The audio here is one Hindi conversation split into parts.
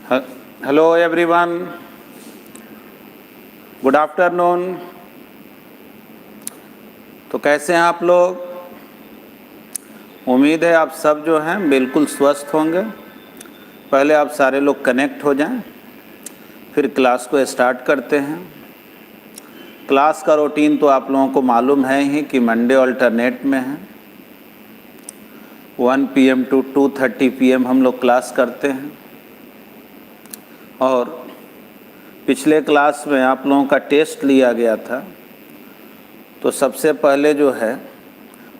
Hello everyone, good afternoon. तो कैसे हैं आप लोग? उम्मीद है आप सब जो हैं बिल्कुल स्वस्थ होंगे। पहले आप सारे लोग कनेक्ट हो जाएं, फिर क्लास को स्टार्ट करते हैं। क्लास का रूटीन तो आप लोगों को मालूम है ही कि मंडे अल्टरनेट में है। 1 PM to 2:30 PM हम लोग क्लास करते हैं। और पिछले क्लास में आप लोगों का टेस्ट लिया गया था, तो सबसे पहले जो है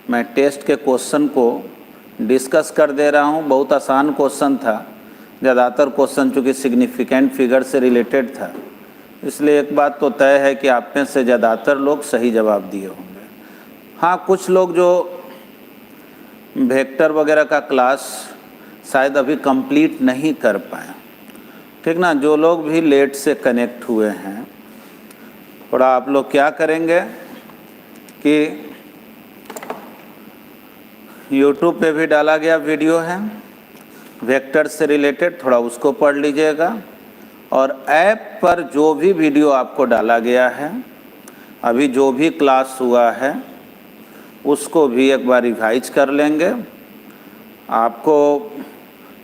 मैं टेस्ट के क्वेश्चन को डिस्कस कर दे रहा हूँ। बहुत आसान क्वेश्चन था, ज़्यादातर क्वेश्चन चूँकि सिग्निफिकेंट फिगर से रिलेटेड था, इसलिए एक बात तो तय है कि आप में से ज़्यादातर लोग सही जवाब दिए होंगे। हाँ, कुछ लोग जो वेक्टर वगैरह का क्लास शायद अभी कंप्लीट नहीं कर पाए, ठीक ना। जो लोग भी लेट से कनेक्ट हुए हैं, थोड़ा आप लोग क्या करेंगे कि YouTube पे भी डाला गया वीडियो है वेक्टर से रिलेटेड, थोड़ा उसको पढ़ लीजिएगा। और ऐप पर जो भी वीडियो आपको डाला गया है, अभी जो भी क्लास हुआ है, उसको भी एक बार रिवाइज कर लेंगे। आपको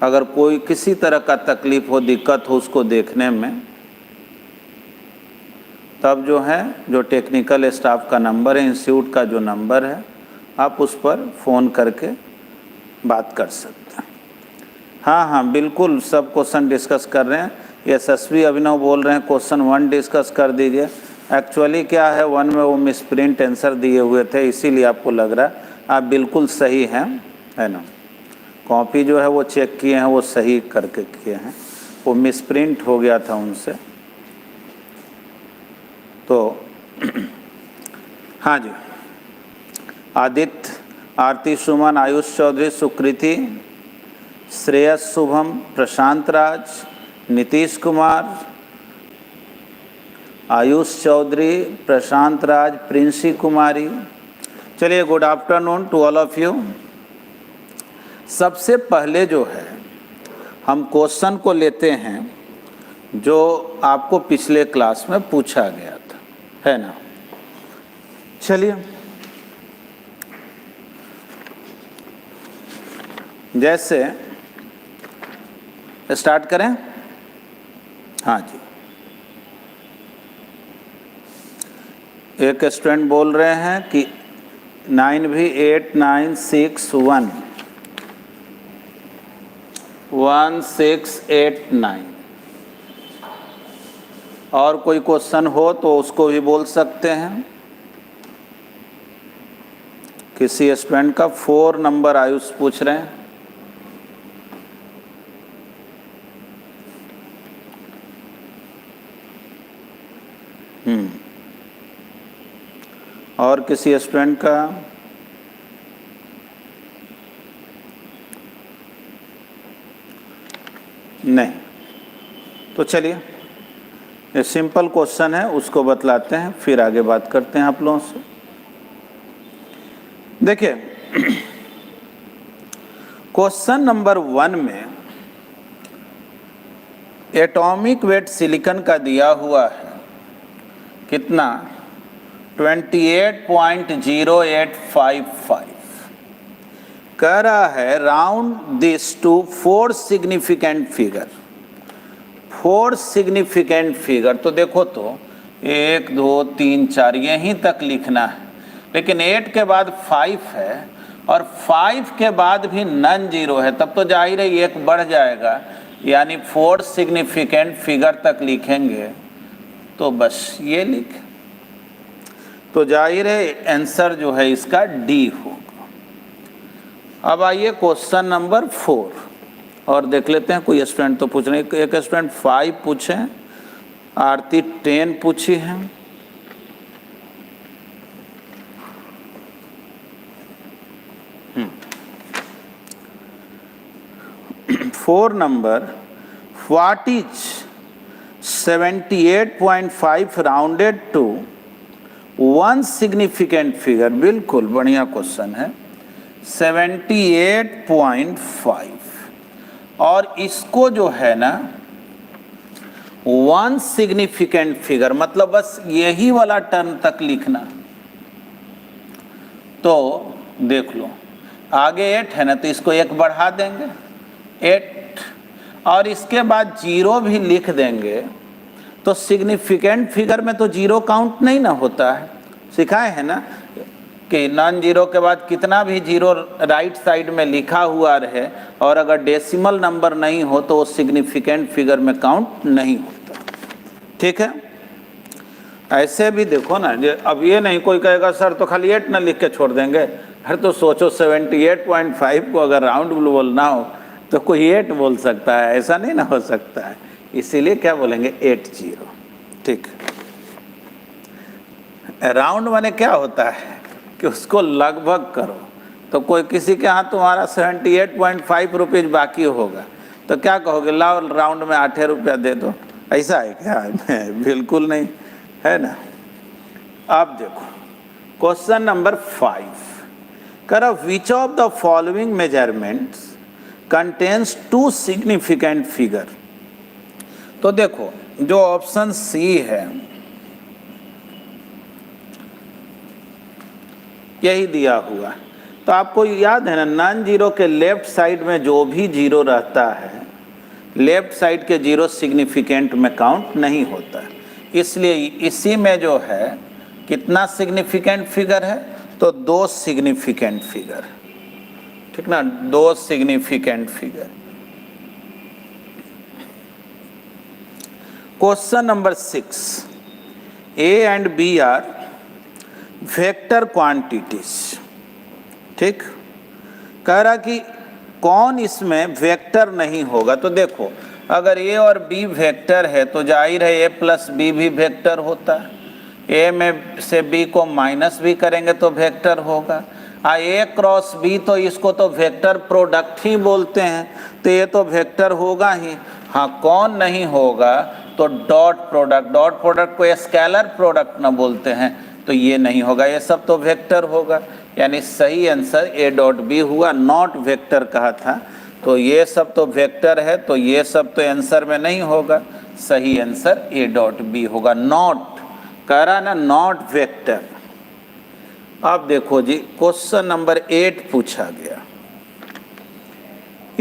अगर कोई किसी तरह का तकलीफ़ हो, दिक्कत हो उसको देखने में, तब जो है जो टेक्निकल स्टाफ का नंबर है, इंस्टीट्यूट का जो नंबर है, आप उस पर फ़ोन करके बात कर सकते हैं। हाँ, बिल्कुल सब क्वेश्चन डिस्कस कर रहे हैं। यशस्वी अभिनव बोल रहे हैं क्वेश्चन 1 डिस्कस कर दीजिए। एक्चुअली क्या है, 1 में वो मिसप्रिंट आंसर दिए हुए थे, इसीलिए आपको लग रहा है। आप बिल्कुल सही हैं, है ना। कॉपी जो है वो चेक किए हैं, वो सही करके किए हैं, वो मिसप्रिंट हो गया था उनसे। तो हाँ जी, आदित्य, आरती सुमन, आयुष चौधरी, सुकृति, श्रेयस शुभम, प्रशांत राज, नीतीश कुमार, आयुष चौधरी, प्रशांत राज, प्रिंसी कुमारी। चलिए, good afternoon to all of you. सबसे पहले जो है हम क्वेश्चन को लेते हैं जो आपको पिछले क्लास में पूछा गया था, है ना। चलिए, जैसे स्टार्ट करें। हाँ जी, एक स्टूडेंट बोल रहे हैं कि 9V8961 1689। और कोई क्वेश्चन हो तो उसको भी बोल सकते हैं। किसी स्टूडेंट का 4 नंबर आयुष पूछ रहे हैं। और किसी स्टूडेंट का नहीं। तो चलिए, ये सिंपल क्वेश्चन है, उसको बतलाते हैं, फिर आगे बात करते हैं आप लोगों से। देखिए, क्वेश्चन नंबर 1 में एटॉमिक वेट सिलिकॉन का दिया हुआ है कितना, 28.0855। कह रहा है round this to 4 significant figure. 4 significant figure, तो देखो तो 1 2 3 4 यहीं तक लिखना है, लेकिन 8 के बाद 5 है और 5 के बाद भी नन जीरो है, तब तो जाहिर है 1 बढ़ जाएगा, यानी 4 सिग्निफिकेंट फिगर तक लिखेंगे तो बस ये लिखें। तो जाहिर है आंसर जो है इसका डी होगा। अब आइए क्वेश्चन नंबर 4 और देख लेते हैं। कोई स्टूडेंट तो पूछ रहे हैं, एक स्टूडेंट 5 पूछे, आरती 10 पूछी है। Four number, what is 78.5 rounded to 1 significant figure. बिल्कुल बढ़िया क्वेश्चन है, 78.5। और इसको जो है ना वन सिग्निफिकेंट फिगर, मतलब बस यही वाला टर्म तक लिखना। तो देख लो आगे 8 है ना, तो इसको 1 बढ़ा देंगे 8, और इसके बाद 0 भी लिख देंगे। तो सिग्निफिकेंट फिगर में तो 0 काउंट नहीं ना होता है, सिखाए है ना कि नॉन जीरो के बाद कितना भी 0 राइट साइड में लिखा हुआ रहे और अगर डेसिमल नंबर नहीं हो तो वो सिग्निफिकेंट फिगर में काउंट नहीं होता। ठीक है, ऐसे भी देखो ना, अब ये नहीं कोई कहेगा सर तो खाली 8 ना लिख के छोड़ देंगे। अरे तो सोचो 78.5 को अगर राउंड बोलना हो तो कोई 8 बोल सकता है, ऐसा नहीं ना हो सकता है। इसीलिए क्या बोलेंगे 80। ठीक, राउंड माने क्या होता है कि उसको लगभग करो। तो कोई किसी के यहाँ तुम्हारा 78.5 रुपीज़ बाकी होगा तो क्या कहोगे, लाओ राउंड में 8 रुपया दे दो, ऐसा है क्या? बिल्कुल नहीं है ना। अब देखो क्वेश्चन नंबर 5 करो, which of the following measurements contains 2 significant figure. तो देखो जो ऑप्शन सी है यही दिया हुआ, तो आपको याद है ना नॉन जीरो के लेफ्ट साइड में जो भी 0 रहता है, लेफ्ट साइड के 0 सिग्निफिकेंट में काउंट नहीं होता है। इसलिए इसी में जो है कितना सिग्निफिकेंट फिगर है, तो 2 सिग्निफिकेंट फिगर। ठीक ना, 2 significant figure. Question number 6, A and B are vector quantities. ठीक, कह रहा कि कौन इसमें वेक्टर नहीं होगा। तो देखो अगर ए और बी वेक्टर है तो जाहिर है ए प्लस बी भी वेक्टर होता है। ए में से बी को माइनस भी करेंगे तो वेक्टर होगा। ए क्रॉस बी, तो इसको तो वेक्टर प्रोडक्ट ही बोलते हैं, तो ये तो वेक्टर होगा ही। हाँ, कौन नहीं होगा, तो डॉट प्रोडक्ट। डॉट प्रोडक्ट को स्केलर प्रोडक्ट ना बोलते हैं, तो ये नहीं होगा, ये सब तो वेक्टर होगा। यानी सही आंसर ए डॉट बी हुआ, नॉट वेक्टर कहा था। तो ये सब तो वेक्टर है, तो ये सब तो आंसर में नहीं होगा। सही आंसर ए डॉट बी होगा, नॉट कह रहा ना, नॉट वेक्टर। अब देखो जी क्वेश्चन नंबर 8 पूछा गया।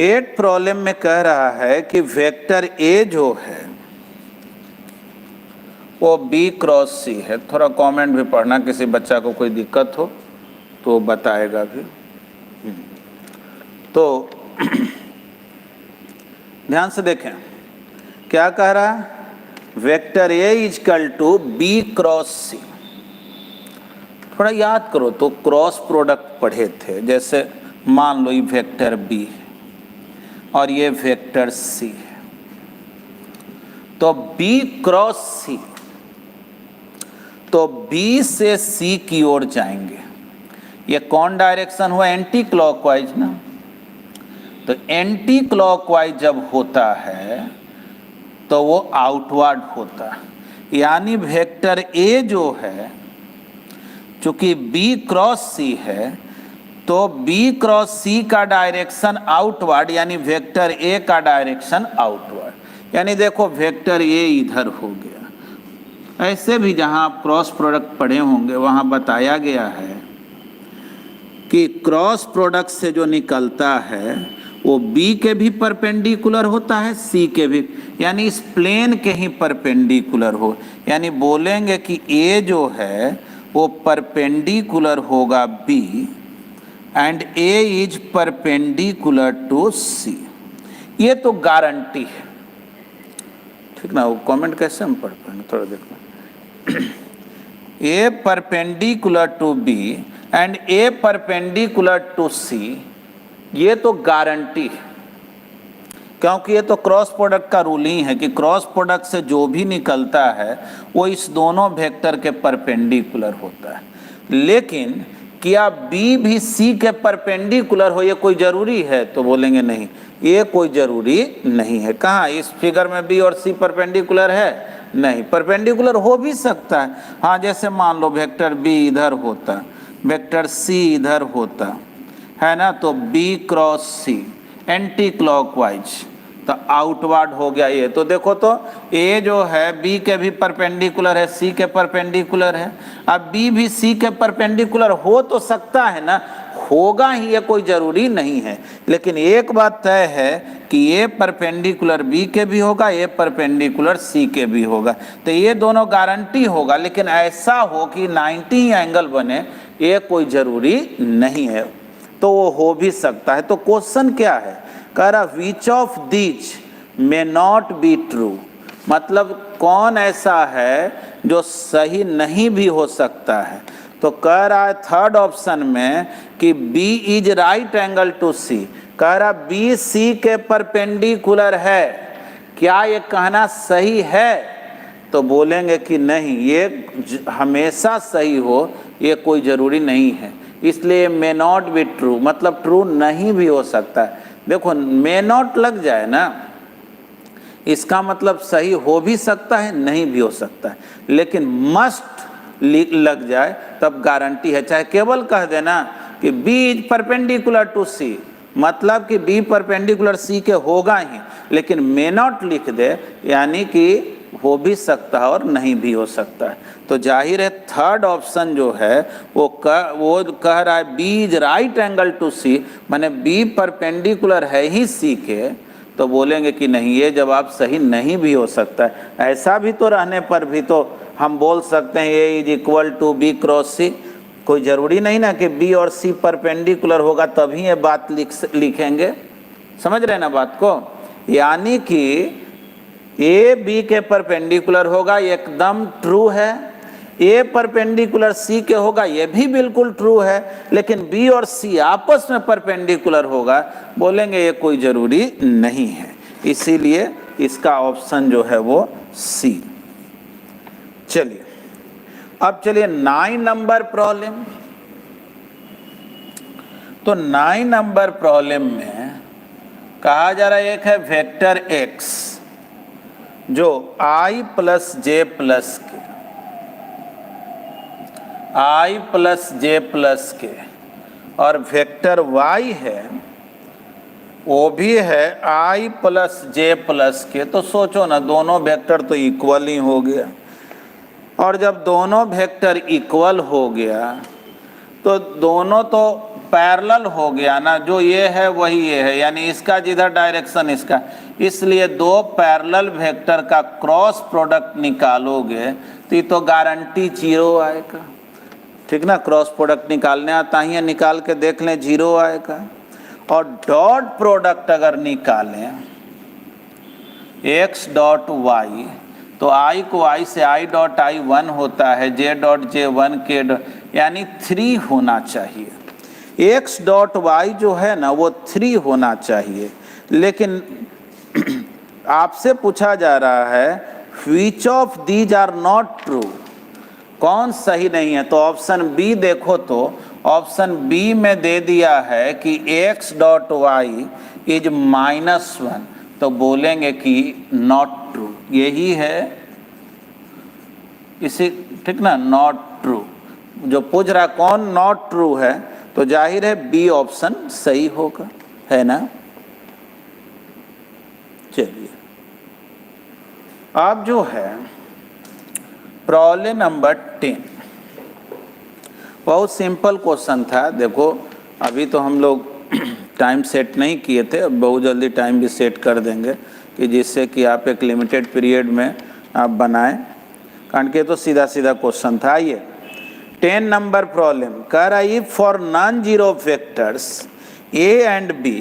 8 प्रॉब्लम में कह रहा है कि वेक्टर ए जो है वो बी क्रॉस सी है। थोड़ा कमेंट भी पढ़ना, किसी बच्चा को कोई दिक्कत हो तो बताएगा भी। तो ध्यान से देखें क्या कह रहा है, vector A equal to B cross C. थोड़ा याद करो तो क्रॉस प्रोडक्ट पढ़े थे, जैसे मान लो ये वेक्टर बी है और ये वेक्टर सी है, तो बी क्रॉस सी, तो बी से सी की ओर जाएंगे। ये कौन डायरेक्शन हुआ, एंटी क्लॉकवाइज ना। तो एंटी क्लॉकवाइज जब होता है तो वो आउटवर्ड होता है। यानी वेक्टर ए जो है, चूंकि बी क्रॉस सी है, तो बी क्रॉस सी का डायरेक्शन आउटवर्ड, यानी वेक्टर ए का डायरेक्शन आउटवर्ड। यानी देखो वेक्टर ए इधर हो गया। ऐसे भी जहां आप क्रॉस प्रोडक्ट पढ़े होंगे वहां बताया गया है कि क्रॉस प्रोडक्ट से जो निकलता है वो बी के भी परपेंडिकुलर होता है, सी के भी, यानी इस प्लेन के ही परपेंडिकुलर हो। यानी बोलेंगे कि ए जो है वो परपेंडिकुलर होगा B and A is perpendicular to C. ये तो गारंटी है। ठीक ना, वो कमेंट कैसे हम पढ़ पाएंगे, थोड़ा देखो। A perpendicular to B and A perpendicular to C, ये तो गारंटी है, क्योंकि ये तो क्रॉस प्रोडक्ट का रूल ही है कि क्रॉस प्रोडक्ट से जो भी निकलता है वो इस दोनों वेक्टर के परपेंडिकुलर होता है। लेकिन क्या बी भी सी के परपेंडिकुलर हो, ये कोई जरूरी है? तो बोलेंगे नहीं, ये कोई जरूरी नहीं है। कहाँ इस फिगर में बी और सी परपेंडिकुलर है? नहीं, परपेंडिकुलर हो भी सकता है। हाँ, जैसे मान लो वेक्टर बी इधर होता, वेक्टर सी इधर होता है ना, तो बी क्रॉस सी एंटी क्लॉकवाइज, तो आउटवर्ड हो गया ये। तो देखो तो ए जो है बी के भी परपेंडिकुलर है, सी के परपेंडिकुलर है। अब बी भी सी के परपेंडिकुलर हो तो सकता है ना, होगा ही, ये कोई जरूरी नहीं है। लेकिन एक बात तय है कि ये परपेंडिकुलर बी के भी होगा, ये परपेंडिकुलर सी के भी होगा। तो ये दोनों गारंटी होगा, लेकिन ऐसा हो कि 90 एंगल बने ये कोई जरूरी नहीं है, तो वो हो भी सकता है। तो क्वेश्चन क्या है, कह रहा which of these may not be true, मतलब कौन ऐसा है जो सही नहीं भी हो सकता है। तो कह रहा है थर्ड ऑप्शन में कि B is right angle to C, कह रहा B C के परपेंडिकुलर है। क्या ये कहना सही है? तो बोलेंगे कि नहीं, ये हमेशा सही हो ये कोई ज़रूरी नहीं है, इसलिए मे नॉट बी ट्रू, मतलब ट्रू नहीं भी हो सकता है। देखो मे नॉट लग जाए ना, इसका मतलब सही हो भी सकता है नहीं भी हो सकता है, लेकिन मस्ट लग जाए तब गारंटी है। चाहे केवल कह देना कि B is perpendicular to C, मतलब कि B परपेंडिकुलर C के होगा ही, लेकिन मे नॉट लिख दे यानी कि हो भी सकता है और नहीं भी हो सकता है। तो जाहिर है थर्ड ऑप्शन जो है वो कह रहा है B is right angle to C, माने B परपेंडिकुलर है ही C के, तो बोलेंगे कि नहीं, ये जवाब सही नहीं भी हो सकता है। ऐसा भी तो रहने पर भी तो हम बोल सकते हैं A is equal to B cross C, कोई ज़रूरी नहीं ना कि B और C परपेंडिकुलर होगा तभी ये बात लिखेंगे। समझ रहे ना बात को, यानी कि A B के परपेंडिकुलर होगा एकदम ट्रू है, A परपेंडिकुलर C के होगा ये भी बिल्कुल ट्रू है, लेकिन B और C आपस में परपेंडिकुलर होगा, बोलेंगे ये कोई ज़रूरी नहीं है, इसीलिए इसका ऑप्शन जो है वो C। चलिए अब चलिए 9 नंबर प्रॉब्लम। तो 9 नंबर प्रॉब्लम में कहा जा रहा है एक है वेक्टर x जो i प्लस जे प्लस के, i प्लस जे प्लस के, और वेक्टर y है वो भी है i प्लस जे प्लस के। तो सोचो ना, दोनों वेक्टर तो इक्वल ही हो गया, और जब दोनों वेक्टर इक्वल हो गया तो दोनों तो पैरेलल हो गया ना, जो ये है वही ये है, यानी इसका जिधर डायरेक्शन इसका, इसलिए दो पैरेलल वेक्टर का क्रॉस प्रोडक्ट निकालोगे तो ये तो गारंटी 0 आएगा। ठीक ना, क्रॉस प्रोडक्ट निकालने आता ही है, निकाल के देख लें 0 आएगा। और डॉट प्रोडक्ट अगर निकालें x डॉट y, तो i को i से i डॉट i 1 होता है, j डॉट j 1 k यानी 3 होना चाहिए। x डॉट y जो है ना वो 3 होना चाहिए, लेकिन आपसे पूछा जा रहा है which of these are not true, कौन सही नहीं है। तो ऑप्शन बी देखो, तो ऑप्शन बी में दे दिया है कि x डॉट y इज -1, तो बोलेंगे कि नॉट ट्रू, यही है इसी, ठीक ना, नॉट ट्रू। जो पूछ रहा कौन नॉट ट्रू है, तो जाहिर है बी ऑप्शन सही होगा, है ना। चलिए अब जो है प्रॉब्लम नंबर 10, बहुत सिंपल क्वेश्चन था। देखो अभी तो हम लोग टाइम सेट नहीं किए थे, अब बहुत जल्दी टाइम भी सेट कर देंगे कि जिससे कि आप एक लिमिटेड पीरियड में आप बनाएं, कारण के तो सीधा सीधा क्वेश्चन था। आइए 10 नंबर प्रॉब्लम कह रहा है for non zero vectors a and b,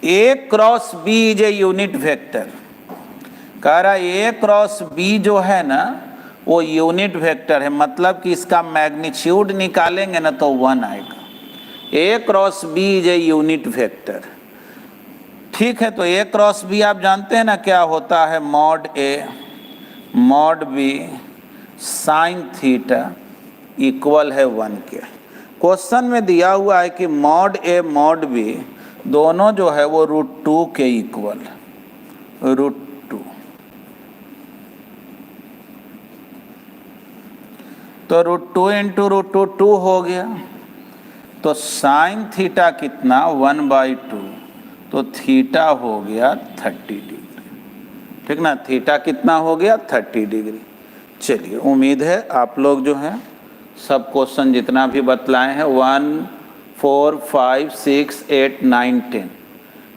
a cross b is a unit vector. कह रहा है a क्रॉस b जो है ना वो यूनिट वेक्टर है, मतलब कि इसका मैग्नीट्यूड निकालेंगे ना तो 1 आएगा। a cross b is a unit vector, ठीक है। तो a क्रॉस b आप जानते हैं ना क्या होता है, mod a mod b sine theta equal है 1 के। क्वेश्चन में दिया हुआ है कि मॉड a मॉड b दोनों जो है वो √2 के इक्वल, √2। तो √2 इंटू √2 2 हो गया, तो साइन थीटा कितना 1/2, तो तो थीटा हो गया 30 डिग्री, ठीक ना। थीटा कितना हो गया 30 डिग्री। चलिए, उम्मीद है आप लोग जो हैं सब क्वेश्चन जितना भी बतलाए हैं 1, 4, 5, 6, 8, 9, 10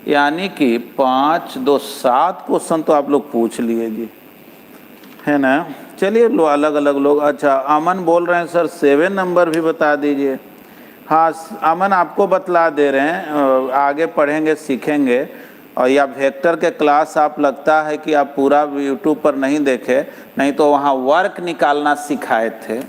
यानी कि 5, 2, 7 क्वेश्चन तो आप लोग पूछ लिए जी, है ना। चलिए लो अलग अलग लोग। अच्छा, अमन बोल रहे हैं सर 7 नंबर भी बता दीजिए। हाँ अमन, आपको बतला दे रहे हैं, आगे पढ़ेंगे सीखेंगे। और या वेक्टर के क्लास आप लगता है कि आप पूरा यूट्यूब पर नहीं देखे, नहीं तो वहाँ वर्क निकालना सिखाए थे।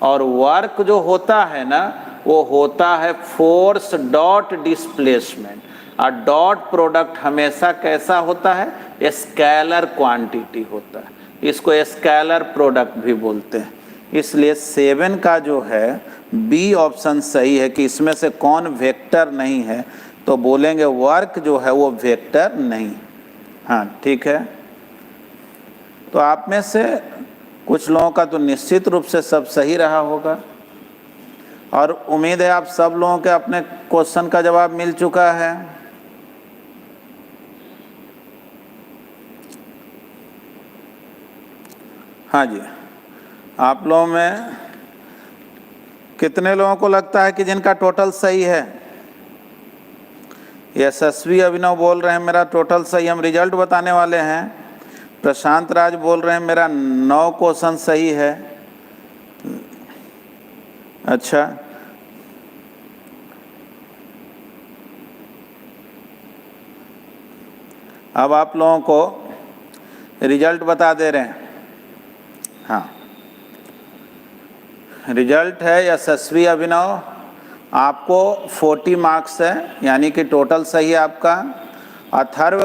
और वर्क जो होता है ना, वो होता है फोर्स डॉट डिस्प्लेसमेंट। और डॉट प्रोडक्ट हमेशा कैसा होता है, स्केलर क्वांटिटी होता है, इसको स्केलर प्रोडक्ट भी बोलते हैं। इसलिए 7 का जो है बी ऑप्शन सही है कि इसमें से कौन वेक्टर नहीं है, तो बोलेंगे वर्क जो है वो वेक्टर नहीं। हाँ ठीक है। तो आप में से कुछ लोगों का तो निश्चित रूप से सब सही रहा होगा, और उम्मीद है आप सब लोगों के अपने क्वेश्चन का जवाब मिल चुका है। हाँ जी, आप लोगों में कितने लोगों को लगता है कि जिनका टोटल सही है? यशस्वी अभिनव बोल रहे हैं मेरा टोटल सही, हम रिजल्ट बताने वाले हैं। प्रशांत राज बोल रहे हैं मेरा 9 क्वेश्चन सही है। अच्छा, अब आप लोगों को रिजल्ट बता दे रहे हैं। हाँ, रिजल्ट है यशस्वी अभिनव, आपको 40 मार्क्स है, यानी कि टोटल सही है आपका। अथर्व,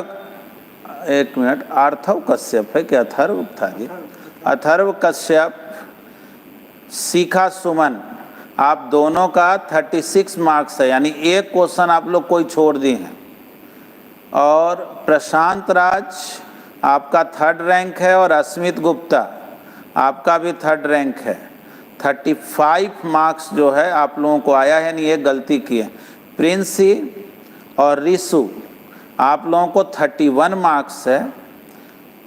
एक मिनट, अर्थव कश्यप है कि अथर्व था जी? अथर्व कश्यप, शिखा सुमन, आप दोनों का 36 मार्क्स है, यानी एक क्वेश्चन आप लोग कोई छोड़ दिए हैं। और प्रशांत राज आपका 3rd रैंक है, और अस्मित गुप्ता आपका भी 3rd रैंक है। 35 मार्क्स जो है आप लोगों को आया है, नहीं ये गलती की है। प्रिंसी और रिशु आप लोगों को 31 मार्क्स है,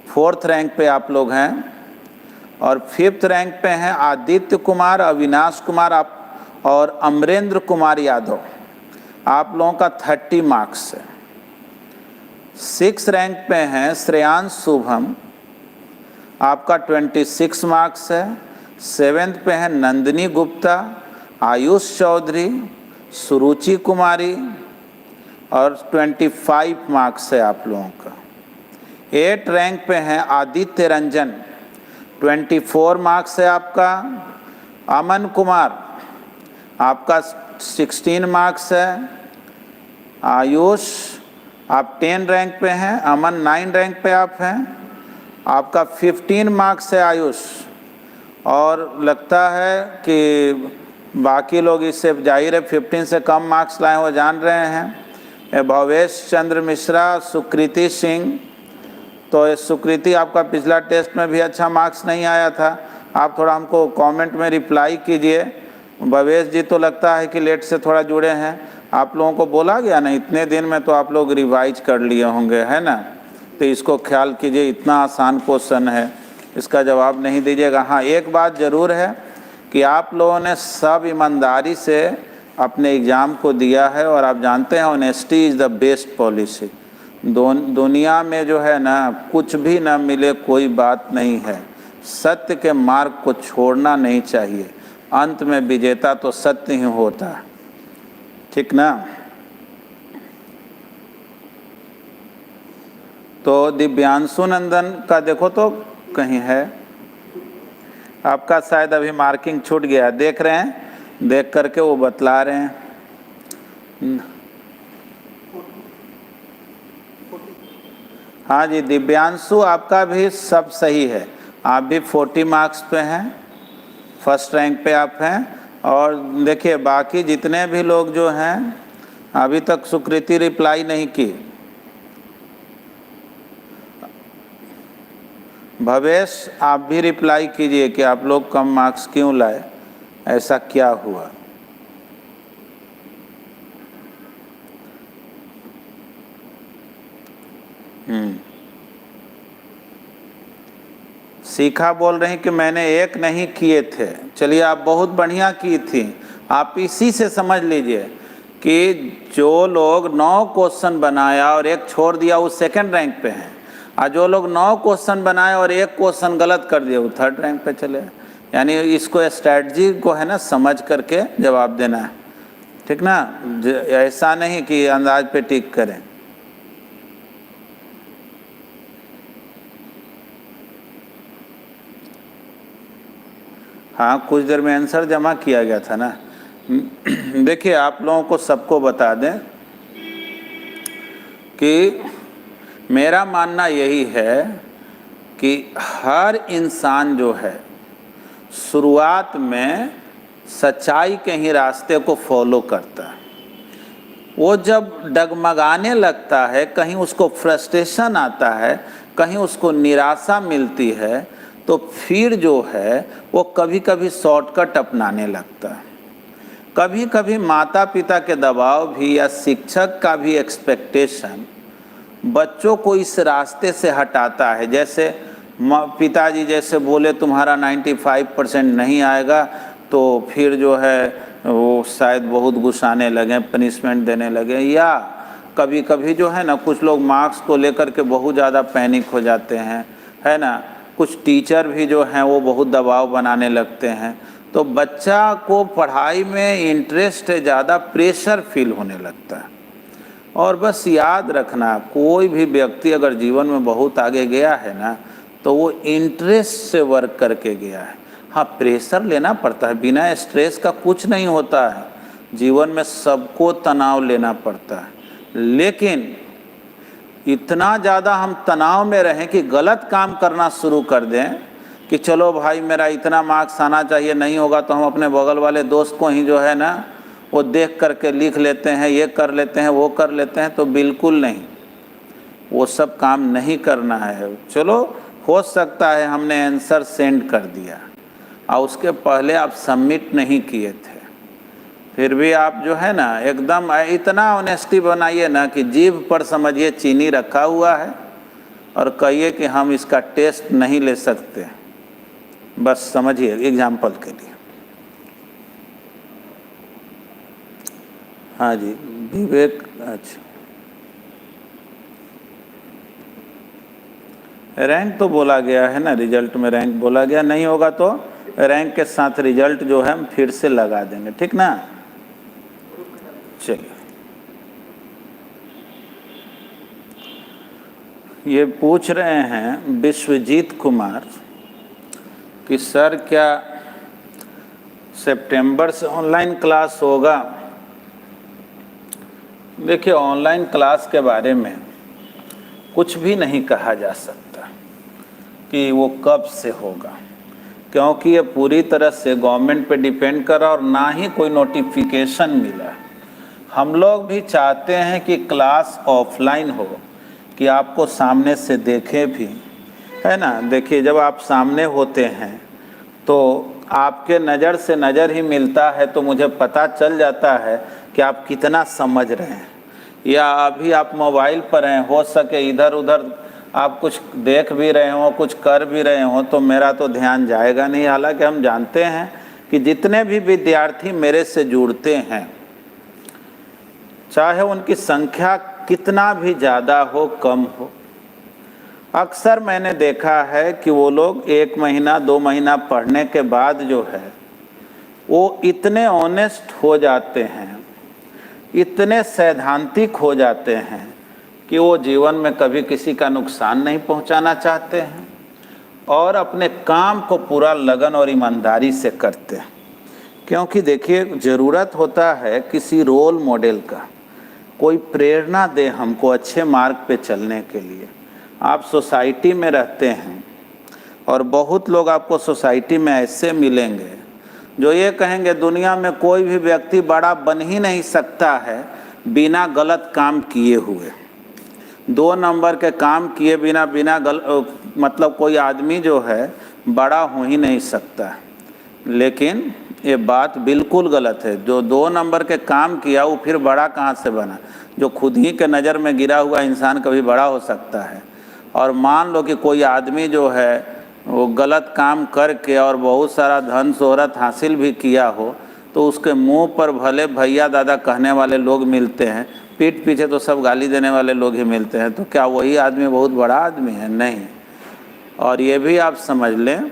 4th रैंक पे आप लोग हैं। और 5th रैंक पे हैं आदित्य कुमार, अविनाश कुमार आप और अमरेंद्र कुमार यादव, आप लोगों का 30 मार्क्स है। 6th रैंक पे हैं श्रेयांश शुभम, आपका 26 मार्क्स है। 7th पे हैं नंदिनी गुप्ता, आयुष चौधरी, सुरुचि कुमारी, और 25 मार्क्स है आप लोगों का। 8th रैंक पे हैं आदित्य रंजन, 24 मार्क्स है आपका। अमन कुमार आपका 16 मार्क्स है। आयुष आप 10 रैंक पे हैं, अमन 9 रैंक पे आप हैं, आपका 15 मार्क्स है आयुष। और लगता है कि बाकी लोग इससे जाहिर है 15 से कम मार्क्स लाए वो जान रहे हैं। भवेश चंद्र मिश्रा, सुकृति सिंह, तो ये सुकृति आपका पिछला टेस्ट में भी अच्छा मार्क्स नहीं आया था, आप थोड़ा हमको कमेंट में रिप्लाई कीजिए। भवेश जी तो लगता है कि लेट से थोड़ा जुड़े हैं, आप लोगों को बोला गया ना, इतने दिन में तो आप लोग रिवाइज कर लिए होंगे, है ना। तो इसको ख्याल कीजिए, इतना आसान क्वेश्चन है, इसका जवाब नहीं दीजिएगा। हाँ, एक बात ज़रूर है कि आप लोगों ने सब ईमानदारी से अपने एग्ज़ाम को दिया है, और आप जानते हैं honesty is the best policy. दुनिया में जो है ना, कुछ भी ना मिले कोई बात नहीं है, सत्य के मार्ग को छोड़ना नहीं चाहिए, अंत में विजेता तो सत्य ही होता है, ठीक ना। तो दिव्यांशु नंदन का देखो तो कहीं है, आपका शायद अभी मार्किंग छूट गया, देख रहे हैं, देख करके वो बतला रहे हैं। हाँ जी, दिव्यांशु आपका भी सब सही है, आप भी 40 मार्क्स पे हैं, 1st रैंक पे आप हैं। और देखिए बाकी जितने भी लोग जो हैं अभी तक सुकृति रिप्लाई नहीं की। भवेश आप भी रिप्लाई कीजिए कि आप लोग कम मार्क्स क्यों लाए, ऐसा क्या हुआ। शिखा बोल रही कि मैंने एक नहीं किए थे। चलिए, आप बहुत बढ़िया की थी। आप इसी से समझ लीजिए कि जो लोग 9 क्वेश्चन बनाया और एक छोड़ दिया वो सेकंड रैंक पे हैं, और जो लोग 9 क्वेश्चन बनाए और एक क्वेश्चन गलत कर दिए वो थर्ड रैंक पे चले। यानी इसको स्ट्रैटेजी को है ना समझ करके जवाब देना है, ठीक ना। ऐसा नहीं कि अंदाज पे टिक करें। हाँ, कुछ देर में आंसर जमा किया गया था ना। देखिए, आप लोगों को सबको बता दें कि मेरा मानना यही है कि हर इंसान जो है शुरुआत में सच्चाई के ही रास्ते को फॉलो करता है। वो जब डगमगाने लगता है, कहीं उसको फ्रस्ट्रेशन आता है, कहीं उसको निराशा मिलती है, तो फिर जो है वो कभी कभी शॉर्टकट अपनाने लगता है। कभी कभी माता पिता के दबाव भी या शिक्षक का भी एक्सपेक्टेशन बच्चों को इस रास्ते से हटाता है। जैसे पिताजी जैसे बोले तुम्हारा 95% नहीं आएगा, तो फिर जो है वो शायद बहुत गुस्साने लगे, पनिशमेंट देने लगे। या कभी कभी जो है ना कुछ लोग मार्क्स को लेकर के बहुत ज़्यादा पैनिक हो जाते हैं, है ना। कुछ टीचर भी जो हैं वो बहुत दबाव बनाने लगते हैं। तो बच्चा को पढ़ाई में इंटरेस्ट है ज़्यादा, प्रेशर फील होने लगता है। और बस याद रखना, कोई भी व्यक्ति अगर जीवन में बहुत आगे गया है ना, तो वो इंटरेस्ट से वर्क करके गया है। हाँ, प्रेशर लेना पड़ता है, बिना स्ट्रेस का कुछ नहीं होता है। जीवन में सबको तनाव लेना पड़ता है, लेकिन इतना ज़्यादा हम तनाव में रहें कि गलत काम करना शुरू कर दें कि चलो भाई मेरा इतना मार्क्स आना चाहिए, नहीं होगा तो हम अपने बगल वाले दोस्त को ही जो है ना वो देख करके लिख लेते हैं, ये कर लेते हैं, वो कर लेते हैं। तो बिल्कुल नहीं, वो सब काम नहीं करना है। चलो, हो सकता है हमने आंसर सेंड कर दिया और उसके पहले आप सबमिट नहीं किए थे, फिर भी आप जो है ना एकदम इतना ऑनेस्टी बनाइए ना कि जीभ पर समझिए चीनी रखा हुआ है और कहिए कि हम इसका टेस्ट नहीं ले सकते। बस समझिए एग्जाम्पल के लिए। हाँ जी, विवेक। अच्छा, रैंक तो बोला गया है ना, रिजल्ट में रैंक बोला गया। नहीं होगा तो रैंक के साथ रिजल्ट जो है हम फिर से लगा देंगे, ठीक ना। चलिए, ये पूछ रहे हैं विश्वजीत कुमार कि सर क्या सितंबर से ऑनलाइन क्लास होगा। देखिए, ऑनलाइन क्लास के बारे में कुछ भी नहीं कहा जा सकता कि वो कब से होगा, क्योंकि ये पूरी तरह से गवर्नमेंट पे डिपेंड कर रहा और ना ही कोई नोटिफिकेशन मिला। हम लोग भी चाहते हैं कि क्लास ऑफलाइन हो, कि आपको सामने से देखें भी, है ना। देखिए, जब आप सामने होते हैं तो आपके नज़र से नज़र ही मिलता है, तो मुझे पता चल जाता है कि आप कितना समझ रहे हैं। या अभी आप मोबाइल पर हैं, हो सके इधर उधर आप कुछ देख भी रहे हो, कुछ कर भी रहे हो, तो मेरा तो ध्यान जाएगा नहीं। हालांकि हम जानते हैं कि जितने भी विद्यार्थी मेरे से जुड़ते हैं, चाहे उनकी संख्या कितना भी ज़्यादा हो कम हो, अक्सर मैंने देखा है कि वो लोग 1 महीना 2 महीना पढ़ने के बाद जो है वो इतने ऑनेस्ट हो जाते हैं, इतने सैद्धांतिक हो जाते हैं कि वो जीवन में कभी किसी का नुकसान नहीं पहुंचाना चाहते हैं और अपने काम को पूरा लगन और ईमानदारी से करते हैं। क्योंकि देखिए, ज़रूरत होता है किसी रोल मॉडल का, कोई प्रेरणा दे हमको अच्छे मार्ग पे चलने के लिए। आप सोसाइटी में रहते हैं और बहुत लोग आपको सोसाइटी में ऐसे मिलेंगे जो ये कहेंगे दुनिया में कोई भी व्यक्ति बड़ा बन ही नहीं सकता है बिना गलत काम किए हुए। 2 नंबर के काम किए बिना मतलब कोई आदमी जो है बड़ा हो ही नहीं सकता। लेकिन ये बात बिल्कुल गलत है। जो 2 नंबर के काम किया वो फिर बड़ा कहाँ से बना? जो खुद ही के नज़र में गिरा हुआ इंसान कभी बड़ा हो सकता है? और मान लो कि कोई आदमी जो है वो गलत काम करके और बहुत सारा धन शोहरत हासिल भी किया हो, तो उसके मुंह पर भले भैया दादा कहने वाले लोग मिलते हैं, पीठ पीछे तो सब गाली देने वाले लोग ही मिलते हैं। तो क्या वही आदमी बहुत बड़ा आदमी है? नहीं। और ये भी आप समझ लें,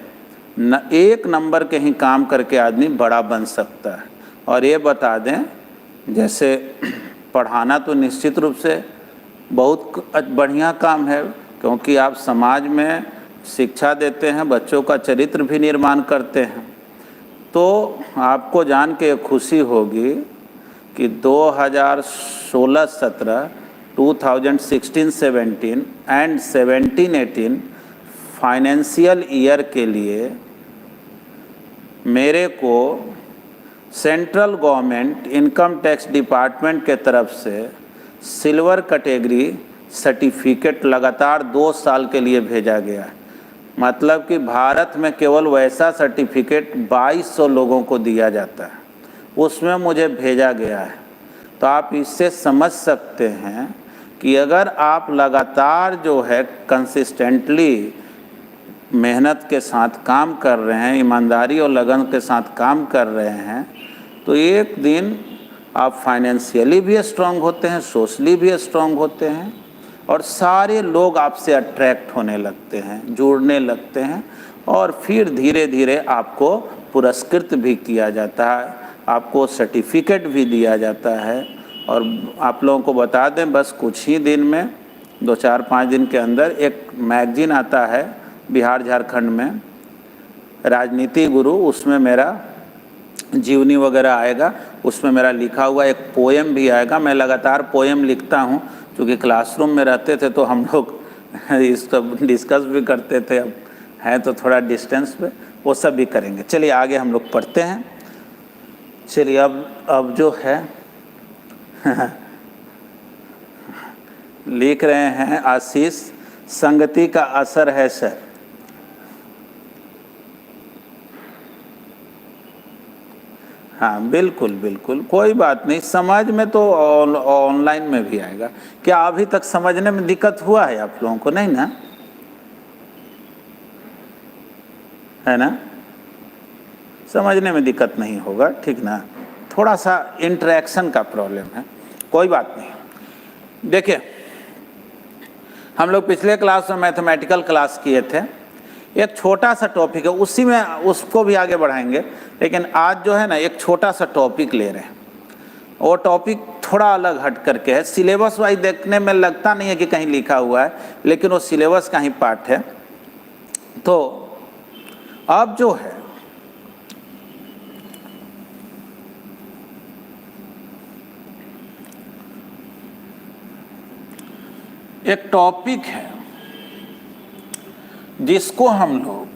एक नंबर के ही काम करके आदमी बड़ा बन सकता है। और ये बता दें, जैसे पढ़ाना तो निश्चित रूप से बहुत बढ़िया काम है, क्योंकि आप समाज में शिक्षा देते हैं, बच्चों का चरित्र भी निर्माण करते हैं। तो आपको जान के खुशी होगी कि 2016-17, 2016-17 एंड 17-18 फाइनेंशियल ईयर के लिए मेरे को central government income tax department के तरफ से सिल्वर कैटेगरी सर्टिफिकेट लगातार 2 साल के लिए भेजा गया है। मतलब कि भारत में केवल वैसा सर्टिफिकेट 2200 लोगों को दिया जाता है, उसमें मुझे भेजा गया है। तो आप इससे समझ सकते हैं कि अगर आप लगातार जो है कंसिस्टेंटली मेहनत के साथ काम कर रहे हैं, ईमानदारी और लगन के साथ काम कर रहे हैं, तो एक दिन आप फाइनेंशियली भी स्ट्रांग होते हैं, सोशली भी स्ट्रांग होते हैं, और सारे लोग आपसे अट्रैक्ट होने लगते हैं, जुड़ने लगते हैं, और फिर धीरे धीरे आपको पुरस्कृत भी किया जाता है, आपको सर्टिफिकेट भी दिया जाता है। और आप लोगों को बता दें, बस कुछ ही दिन में 2-4-5 दिन के अंदर एक मैगजीन आता है बिहार झारखंड में, राजनीति गुरु, उसमें मेरा जीवनी वगैरह आएगा, उसमें मेरा लिखा हुआ एक पोएम भी आएगा। मैं लगातार पोएम लिखता हूँ, क्योंकि क्लासरूम में रहते थे तो हम लोग इस सब डिस्कस भी करते थे, अब हैं तो थोड़ा डिस्टेंस पे, वो सब भी करेंगे। चलिए आगे हम लोग पढ़ते हैं। चलिए अब जो है लिख रहे हैं आशीष, संगति का असर है सर। हाँ बिल्कुल बिल्कुल, कोई बात नहीं, समझ में तो ऑनलाइन में भी आएगा। क्या अभी तक समझने में दिक्कत हुआ है आप लोगों को? नहीं ना, है ना? समझने में दिक्कत नहीं होगा, ठीक ना? थोड़ा सा इंटरेक्शन का प्रॉब्लम है, कोई बात नहीं। देखिए, हम लोग पिछले क्लास में मैथमेटिकल क्लास किए थे, एक छोटा सा टॉपिक है, उसी में उसको भी आगे बढ़ाएंगे, लेकिन आज जो है ना एक छोटा सा टॉपिक ले रहे हैं। वो टॉपिक थोड़ा अलग हट करके है, सिलेबस वाइज देखने में लगता नहीं है कि कहीं लिखा हुआ है, लेकिन वो सिलेबस का ही पार्ट है। तो अब जो है एक टॉपिक है जिसको हम लोग